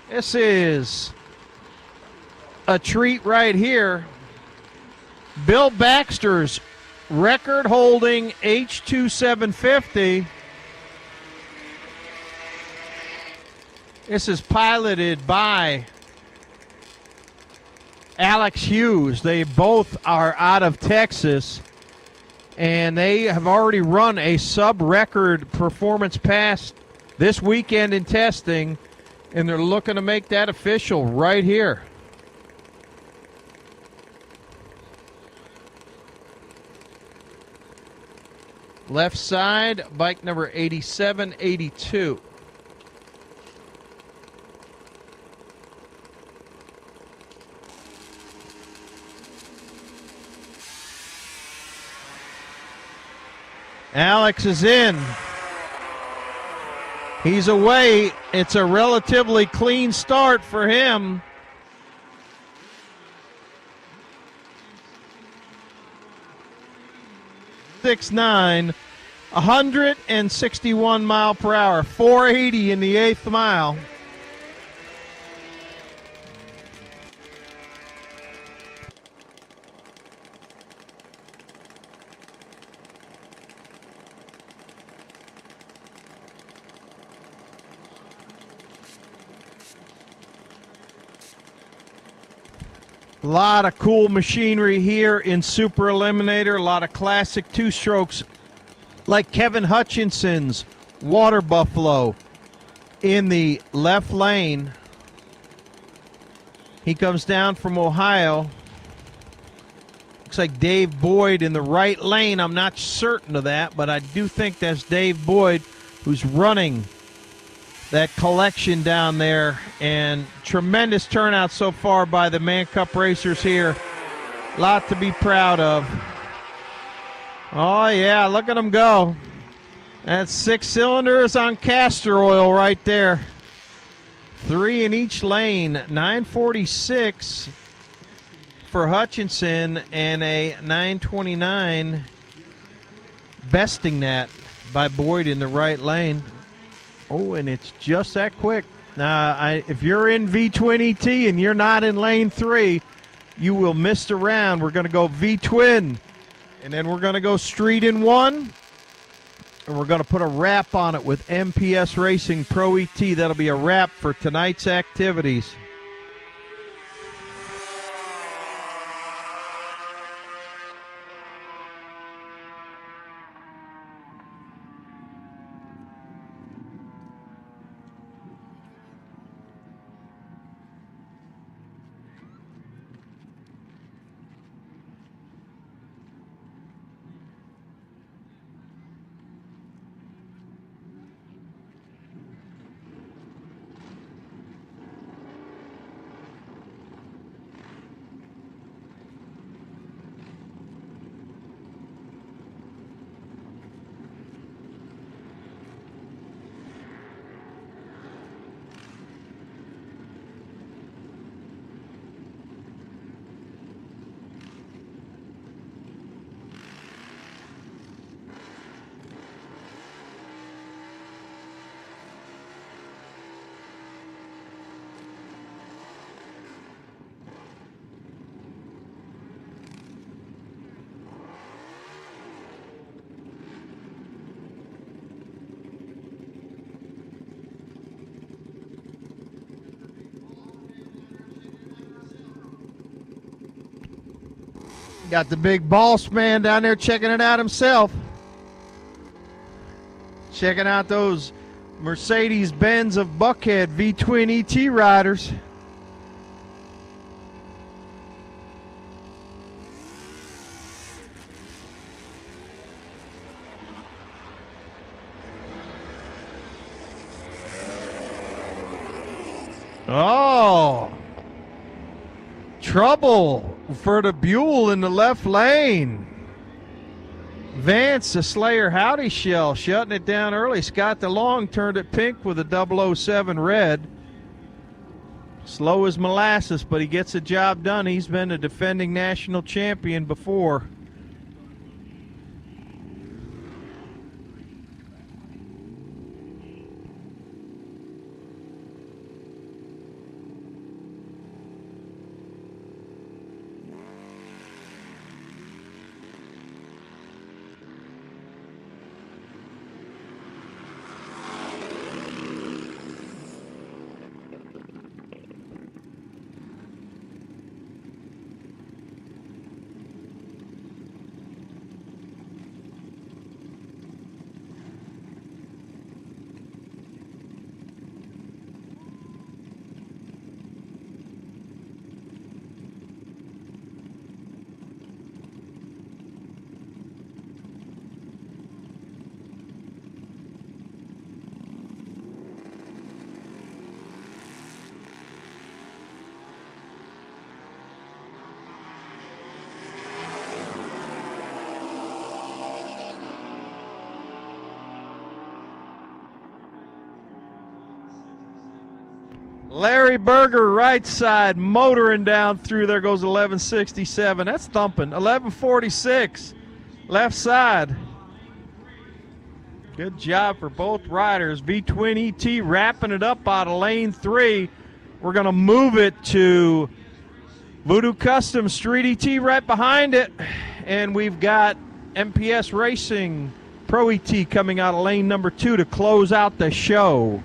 This is a treat right here. Bill Baxter's record-holding H2 750. This is piloted by Alex Hughes. They both are out of Texas, and they have already run a sub-record performance pass this weekend in testing, and they're looking to make that official right here. Left side, bike number 8782. Alex is in. He's away. It's a relatively clean start for him. .69, 161 mile per hour, 480 in the 8th mile. A lot of cool machinery here in Super Eliminator. A lot of classic two-strokes like Kevin Hutchinson's Water Buffalo in the left lane. He comes down from Ohio. Looks like Dave Boyd in the right lane. I'm not certain of that, but I do think that's Dave Boyd who's running that collection down there. And tremendous turnout so far by the Man Cup racers here. A lot to be proud of. Oh yeah, look at them go. That's 6 cylinders on castor oil right there. 3 in each lane. 946 for Hutchinson and a 929 besting that by Boyd in the right lane. Oh, and it's just that quick. If you're in V-Twin ET and you're not in lane 3, you will miss the round. We're going to go V-Twin, and then we're going to go Street in 1, and we're going to put a wrap on it with MPS Racing Pro ET. That'll be a wrap for tonight's activities. Got the big boss man down there checking it out himself. Checking out those Mercedes-Benz of Buckhead V-twin ET riders. Oh, trouble for the Buell in the left lane. Vance, the Slayer Howdy Shell, shutting it down early. Scott DeLong turned it pink with a 007 red. Slow as molasses, but he gets the job done. He's been a defending national champion before. Larry Berger, right side, motoring down through. There goes 1167. That's thumping. 1146, left side. Good job for both riders. V-twin ET wrapping it up out of lane 3. We're going to move it to Voodoo Custom Street ET right behind it. And we've got MPS Racing Pro ET coming out of lane number 2 to close out the show.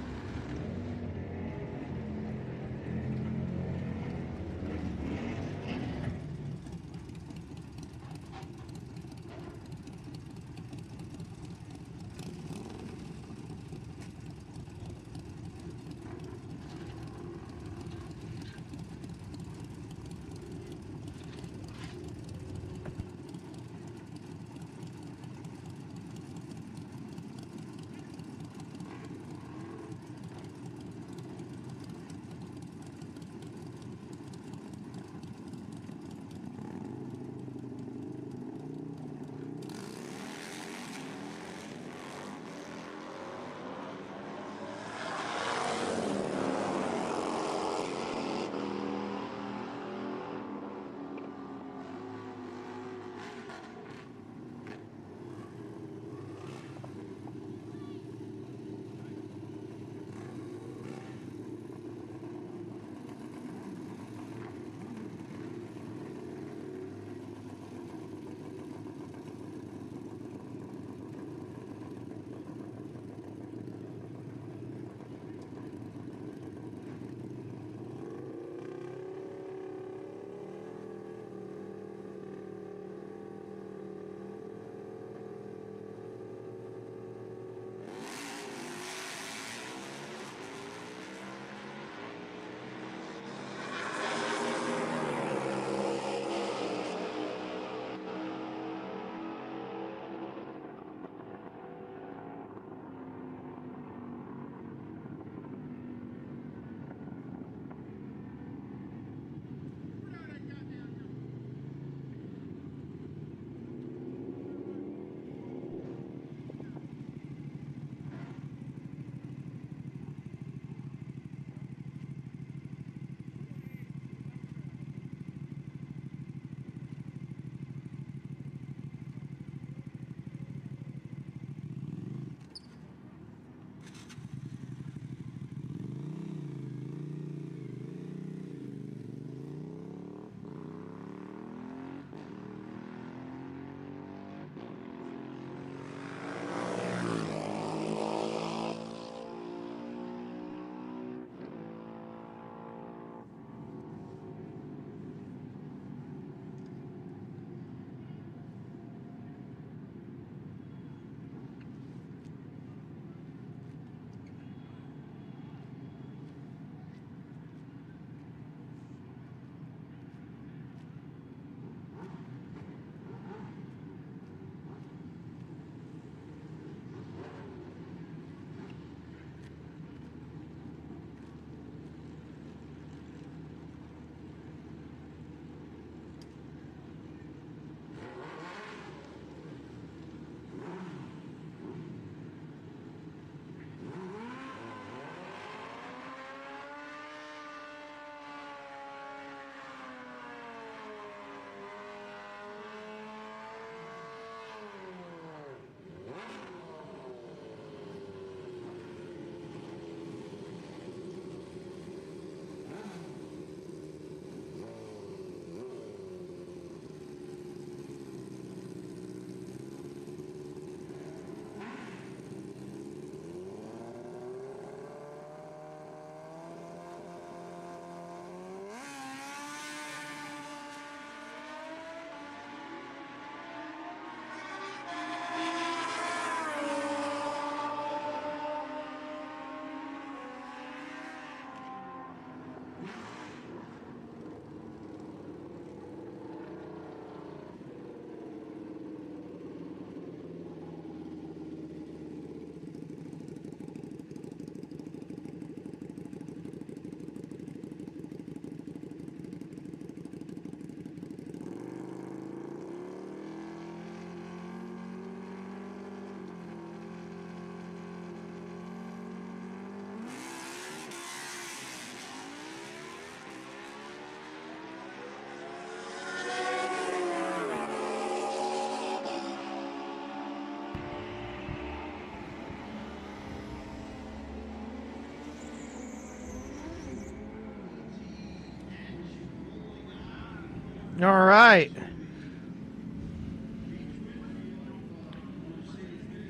All right.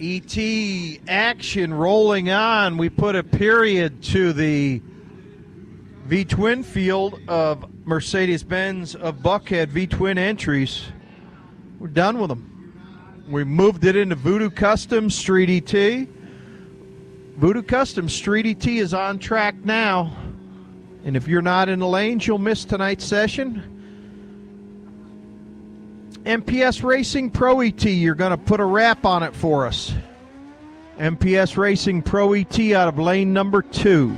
ET action rolling on. We put a period to the V-twin field of Mercedes-Benz of Buckhead V-twin entries. We're done with them. We moved it into Voodoo Custom Street ET. Voodoo Custom Street ET is on track now. And if you're not in the lanes, you'll miss tonight's session. MPS Racing Pro ET, you're going to put a wrap on it for us. MPS Racing Pro ET out of lane number 2.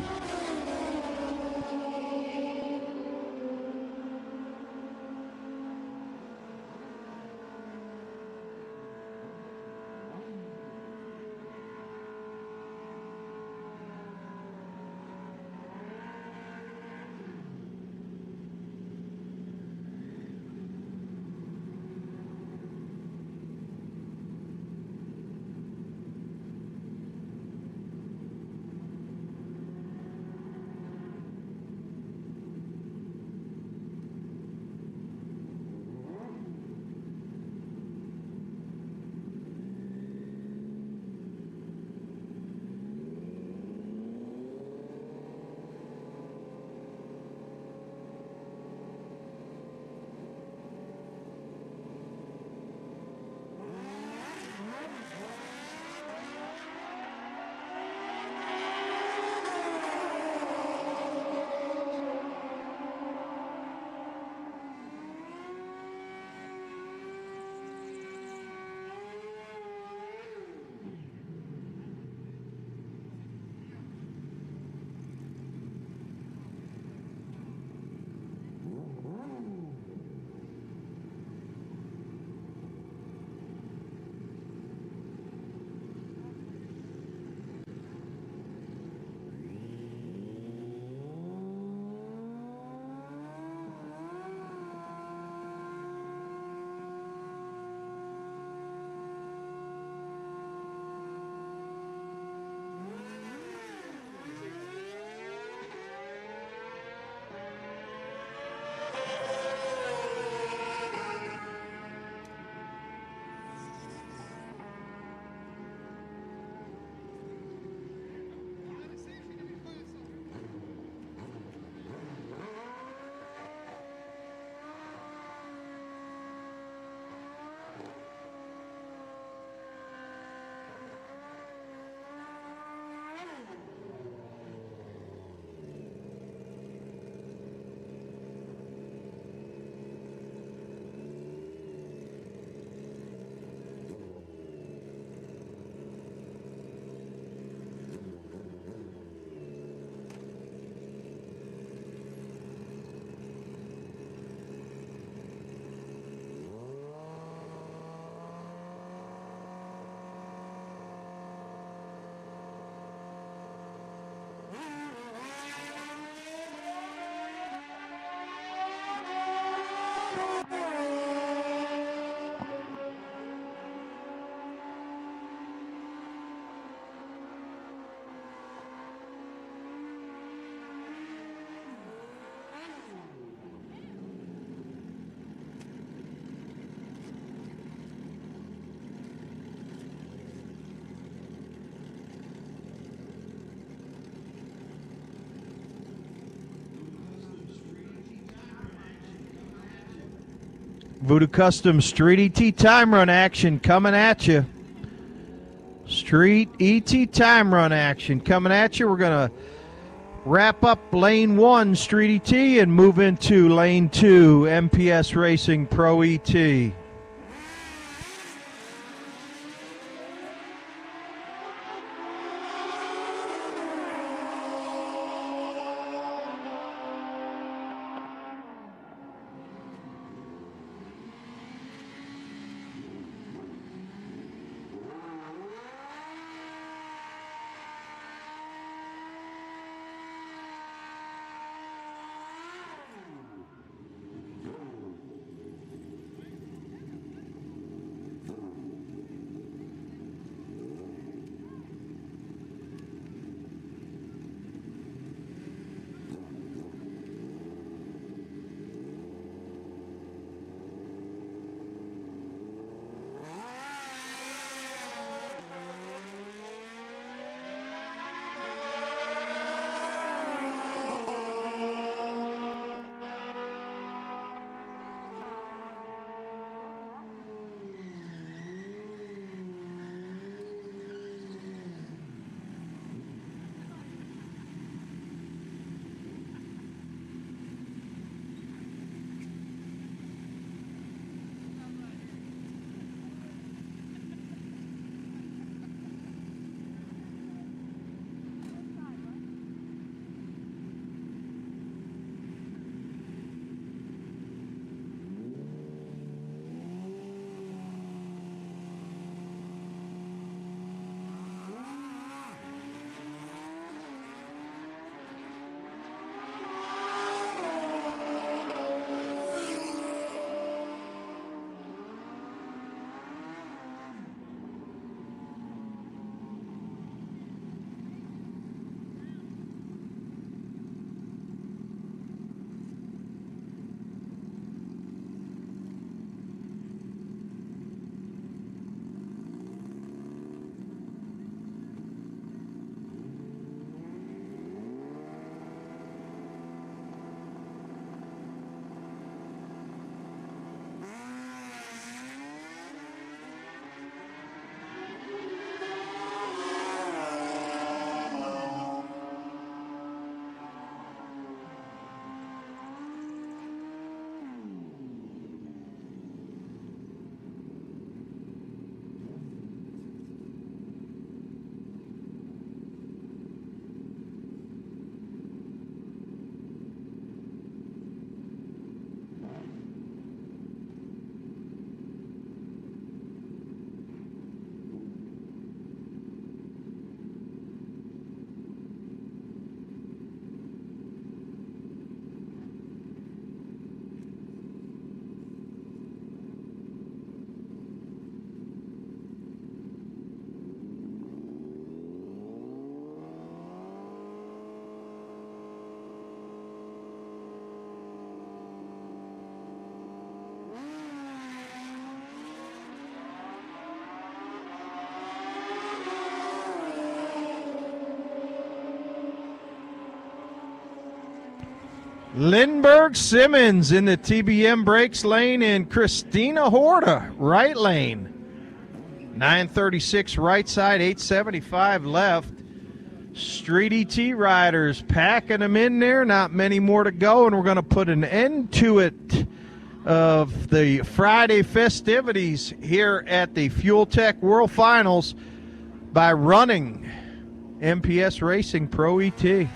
Voodoo Custom Street ET time run action coming at you. Street ET time run action coming at you. We're going to wrap up lane 1 Street ET and move into lane 2 MPS Racing Pro ET. Lindbergh Simmons in the TBM brakes lane and Christina Horta right lane. 936 right side, 875 left. Street ET riders packing them in there. Not many more to go, and we're going to put an end to it of the Friday festivities here at the Fuel Tech World Finals by running MPS Racing Pro ET.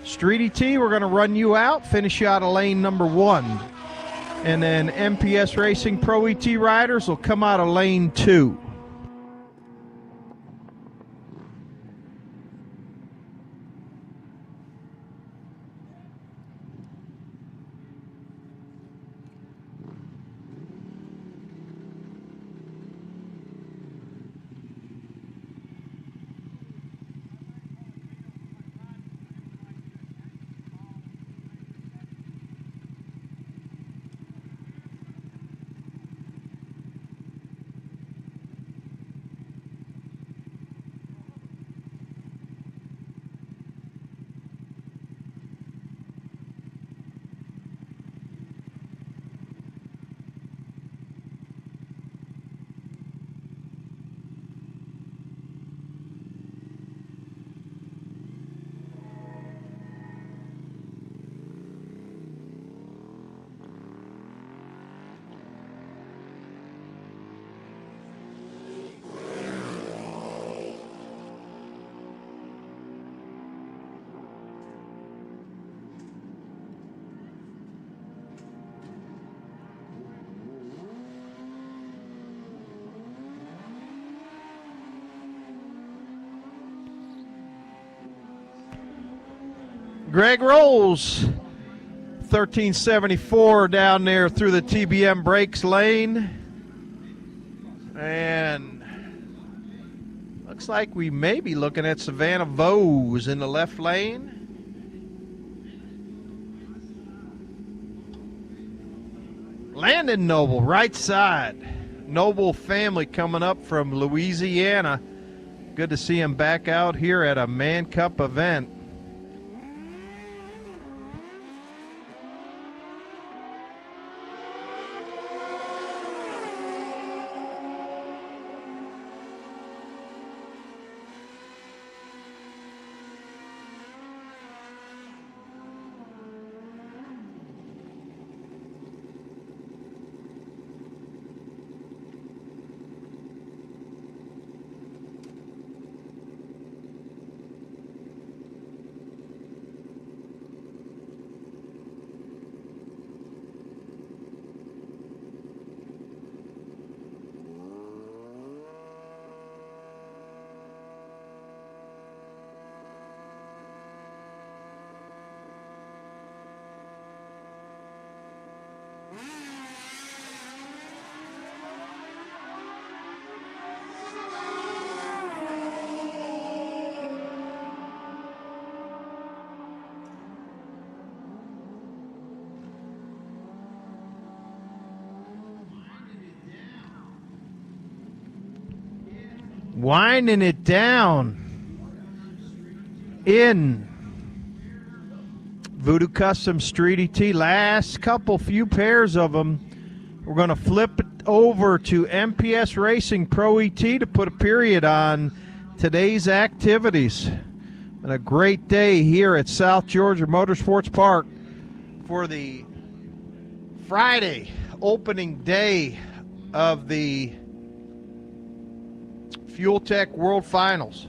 Street ET, we're going to run you out, finish you out of lane number 1. And then MPS Racing Pro ET riders will come out of lane 2. Greg Rolls, 1374 down there through the TBM brakes lane. And looks like we may be looking at Savannah Vose in the left lane. Landon Noble, right side. Noble family coming up from Louisiana. Good to see him back out here at a Man Cup event. Winding it down in Voodoo Custom Street ET. Last few pairs of them. We're going to flip it over to MPS Racing Pro ET to put a period on today's activities. And a great day here at South Georgia Motorsports Park for the Friday opening day of the Fuel Tech World Finals.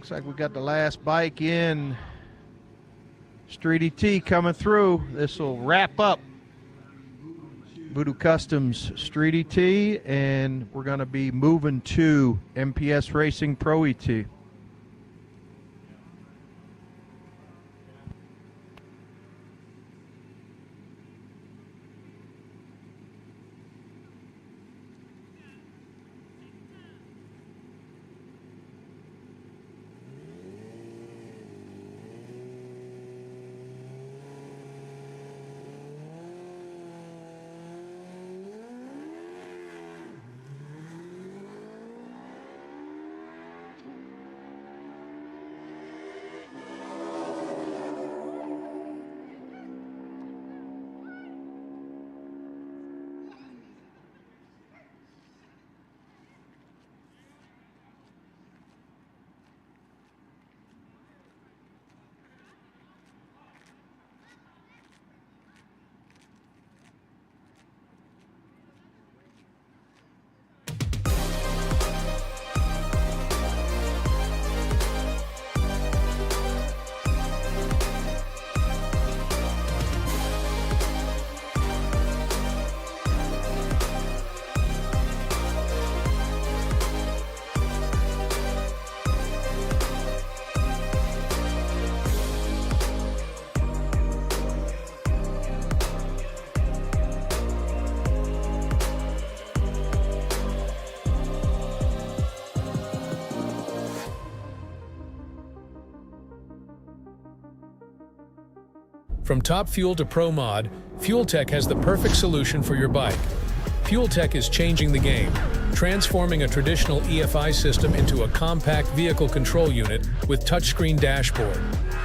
Looks like we got the last bike in. Street ET coming through. This will wrap up Voodoo Customs Street ET, and we're going to be moving to MPS Racing Pro ET. From Top Fuel to Pro Mod, Fuel Tech has the perfect solution for your bike. Fuel Tech is changing the game, transforming a traditional EFI system into a compact vehicle control unit with touchscreen dashboard.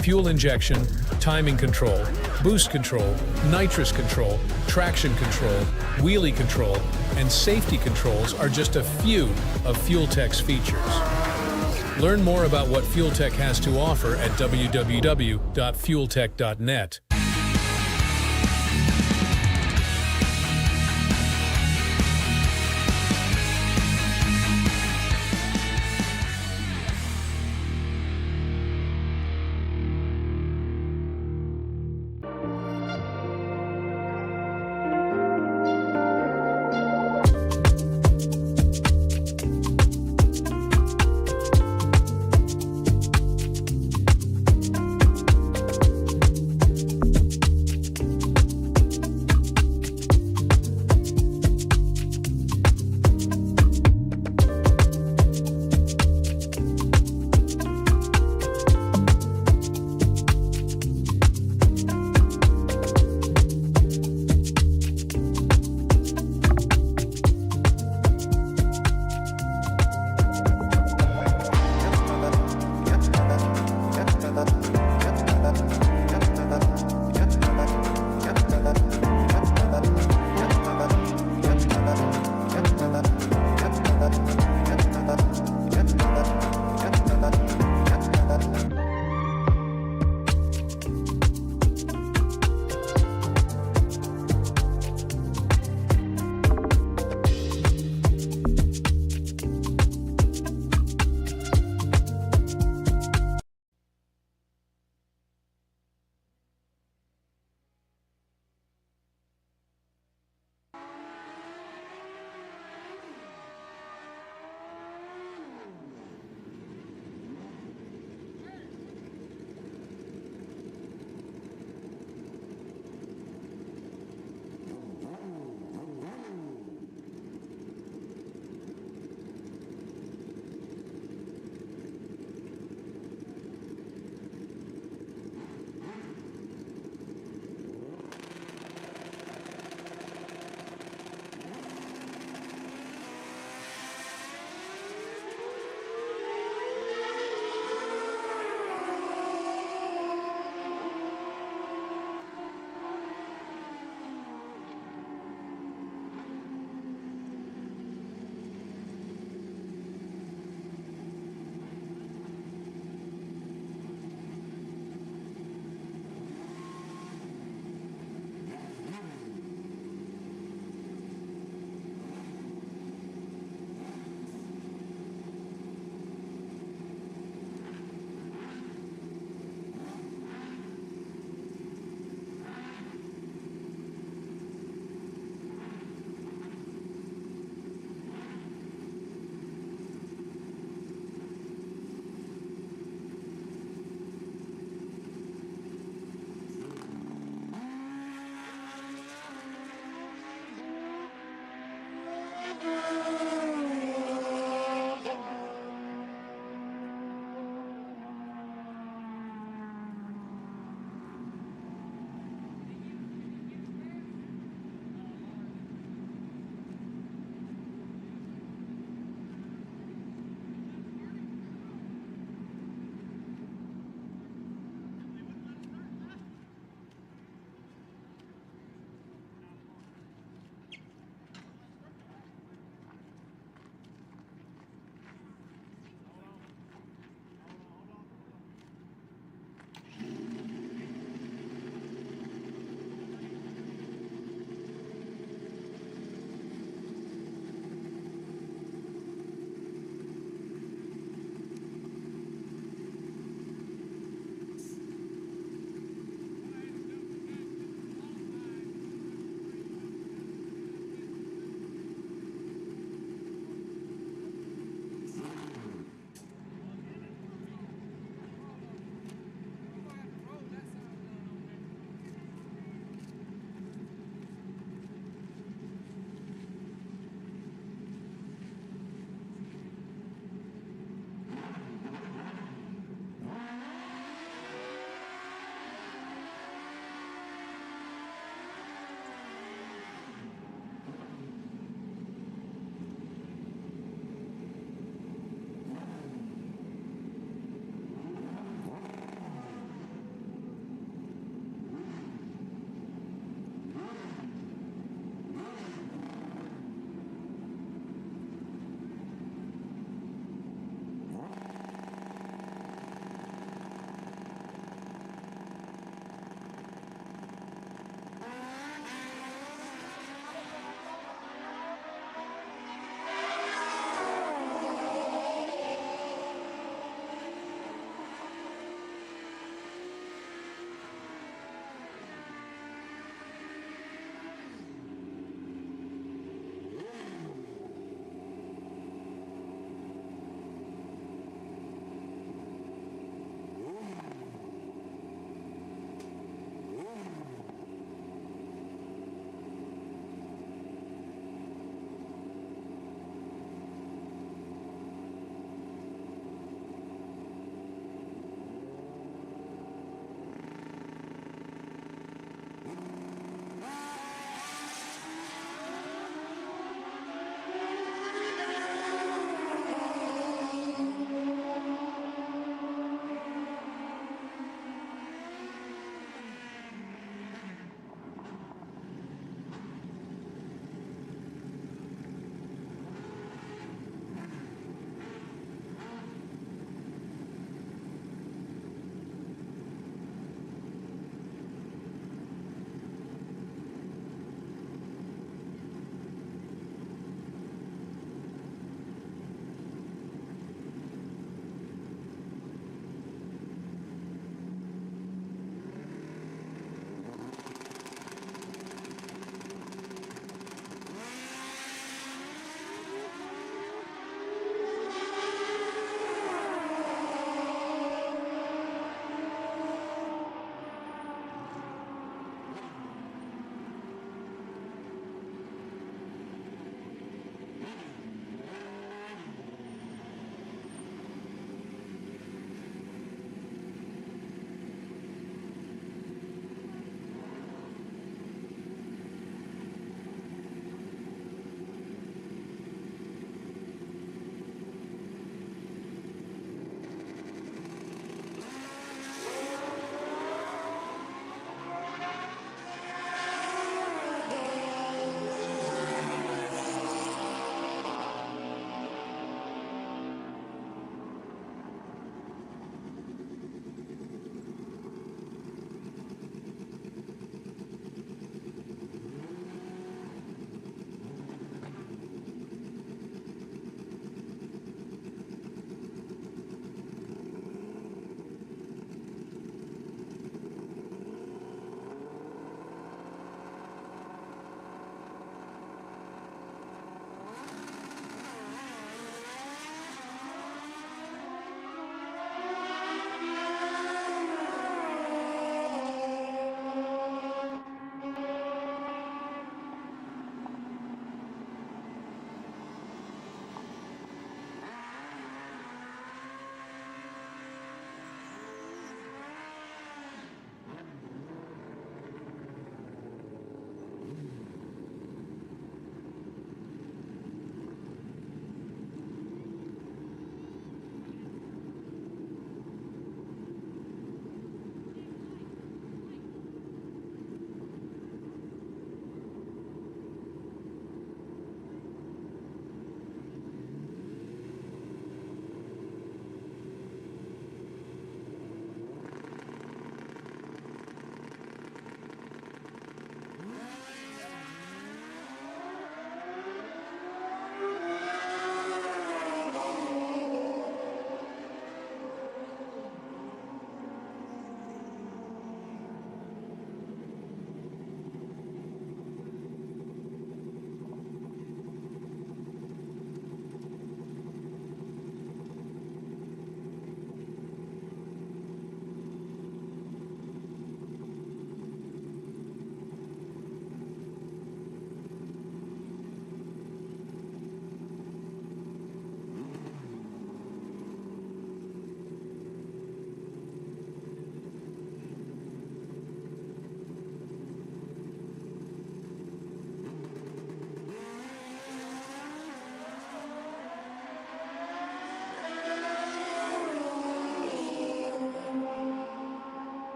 Fuel injection, timing control, boost control, nitrous control, traction control, wheelie control, and safety controls are just a few of Fuel Tech's features. Learn more about what Fuel Tech has to offer at www.fueltech.net.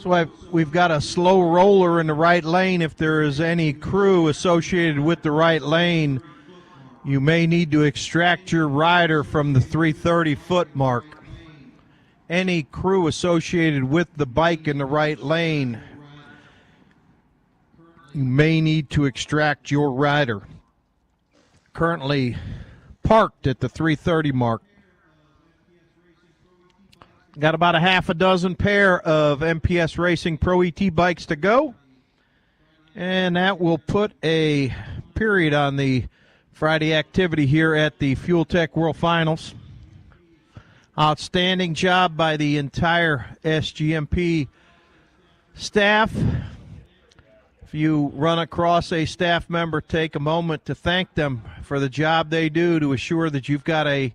So we've got a slow roller in the right lane. If there is any crew associated with the right lane, you may need to extract your rider from the 330-foot mark. Any crew associated with the bike in the right lane, you may need to extract your rider. Currently parked at the 330 mark. Got about a half a dozen pair of MPS Racing Pro ET bikes to go. And that will put a period on the Friday activity here at the Fuel Tech World Finals. Outstanding job by the entire SGMP staff. If you run across a staff member, take a moment to thank them for the job they do to assure that you've got a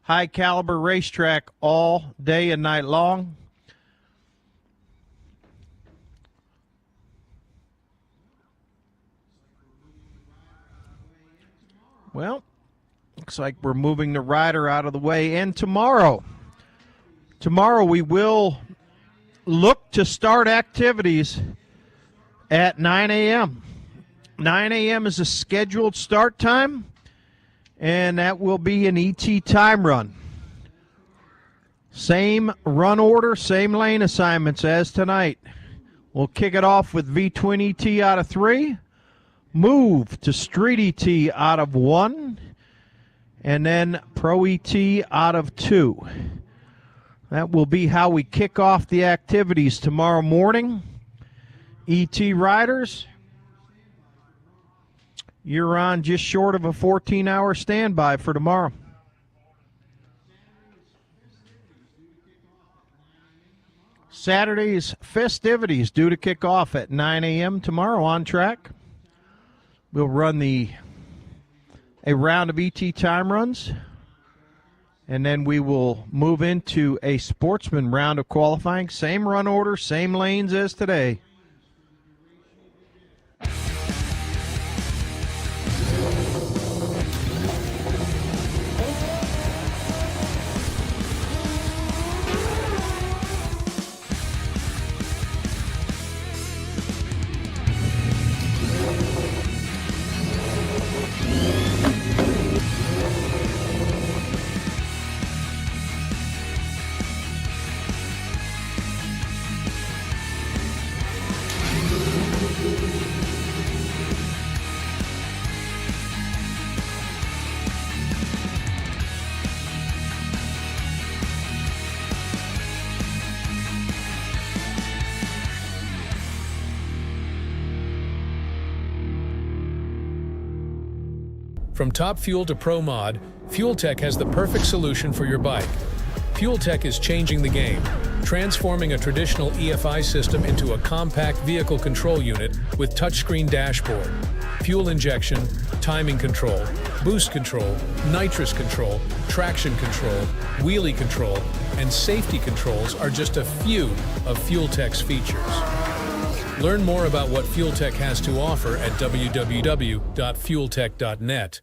high-caliber racetrack all day and night long. Well, looks like we're moving the rider out of the way. And tomorrow we will look to start activities at 9 a.m. 9 a.m. is a scheduled start time, and that will be an ET time run. Same run order, same lane assignments as tonight. We'll kick it off with V-Twin ET out of 3, move to Street ET out of 1, and then Pro ET out of 2. That will be how we kick off the activities tomorrow morning. ET riders, you're on just short of a 14-hour standby for tomorrow. Saturday's festivities due to kick off at 9 a.m. tomorrow on track. We'll run a round of ET time runs, and then we will move into a Sportsman round of qualifying. Same run order, same lanes as today. From Top Fuel to Pro Mod, Fuel Tech has the perfect solution for your bike. Fuel Tech is changing the game, transforming a traditional EFI system into a compact vehicle control unit with touchscreen dashboard. Fuel injection, timing control, boost control, nitrous control, traction control, wheelie control, and safety controls are just a few of Fuel Tech's features. Learn more about what Fuel Tech has to offer at www.fueltech.net.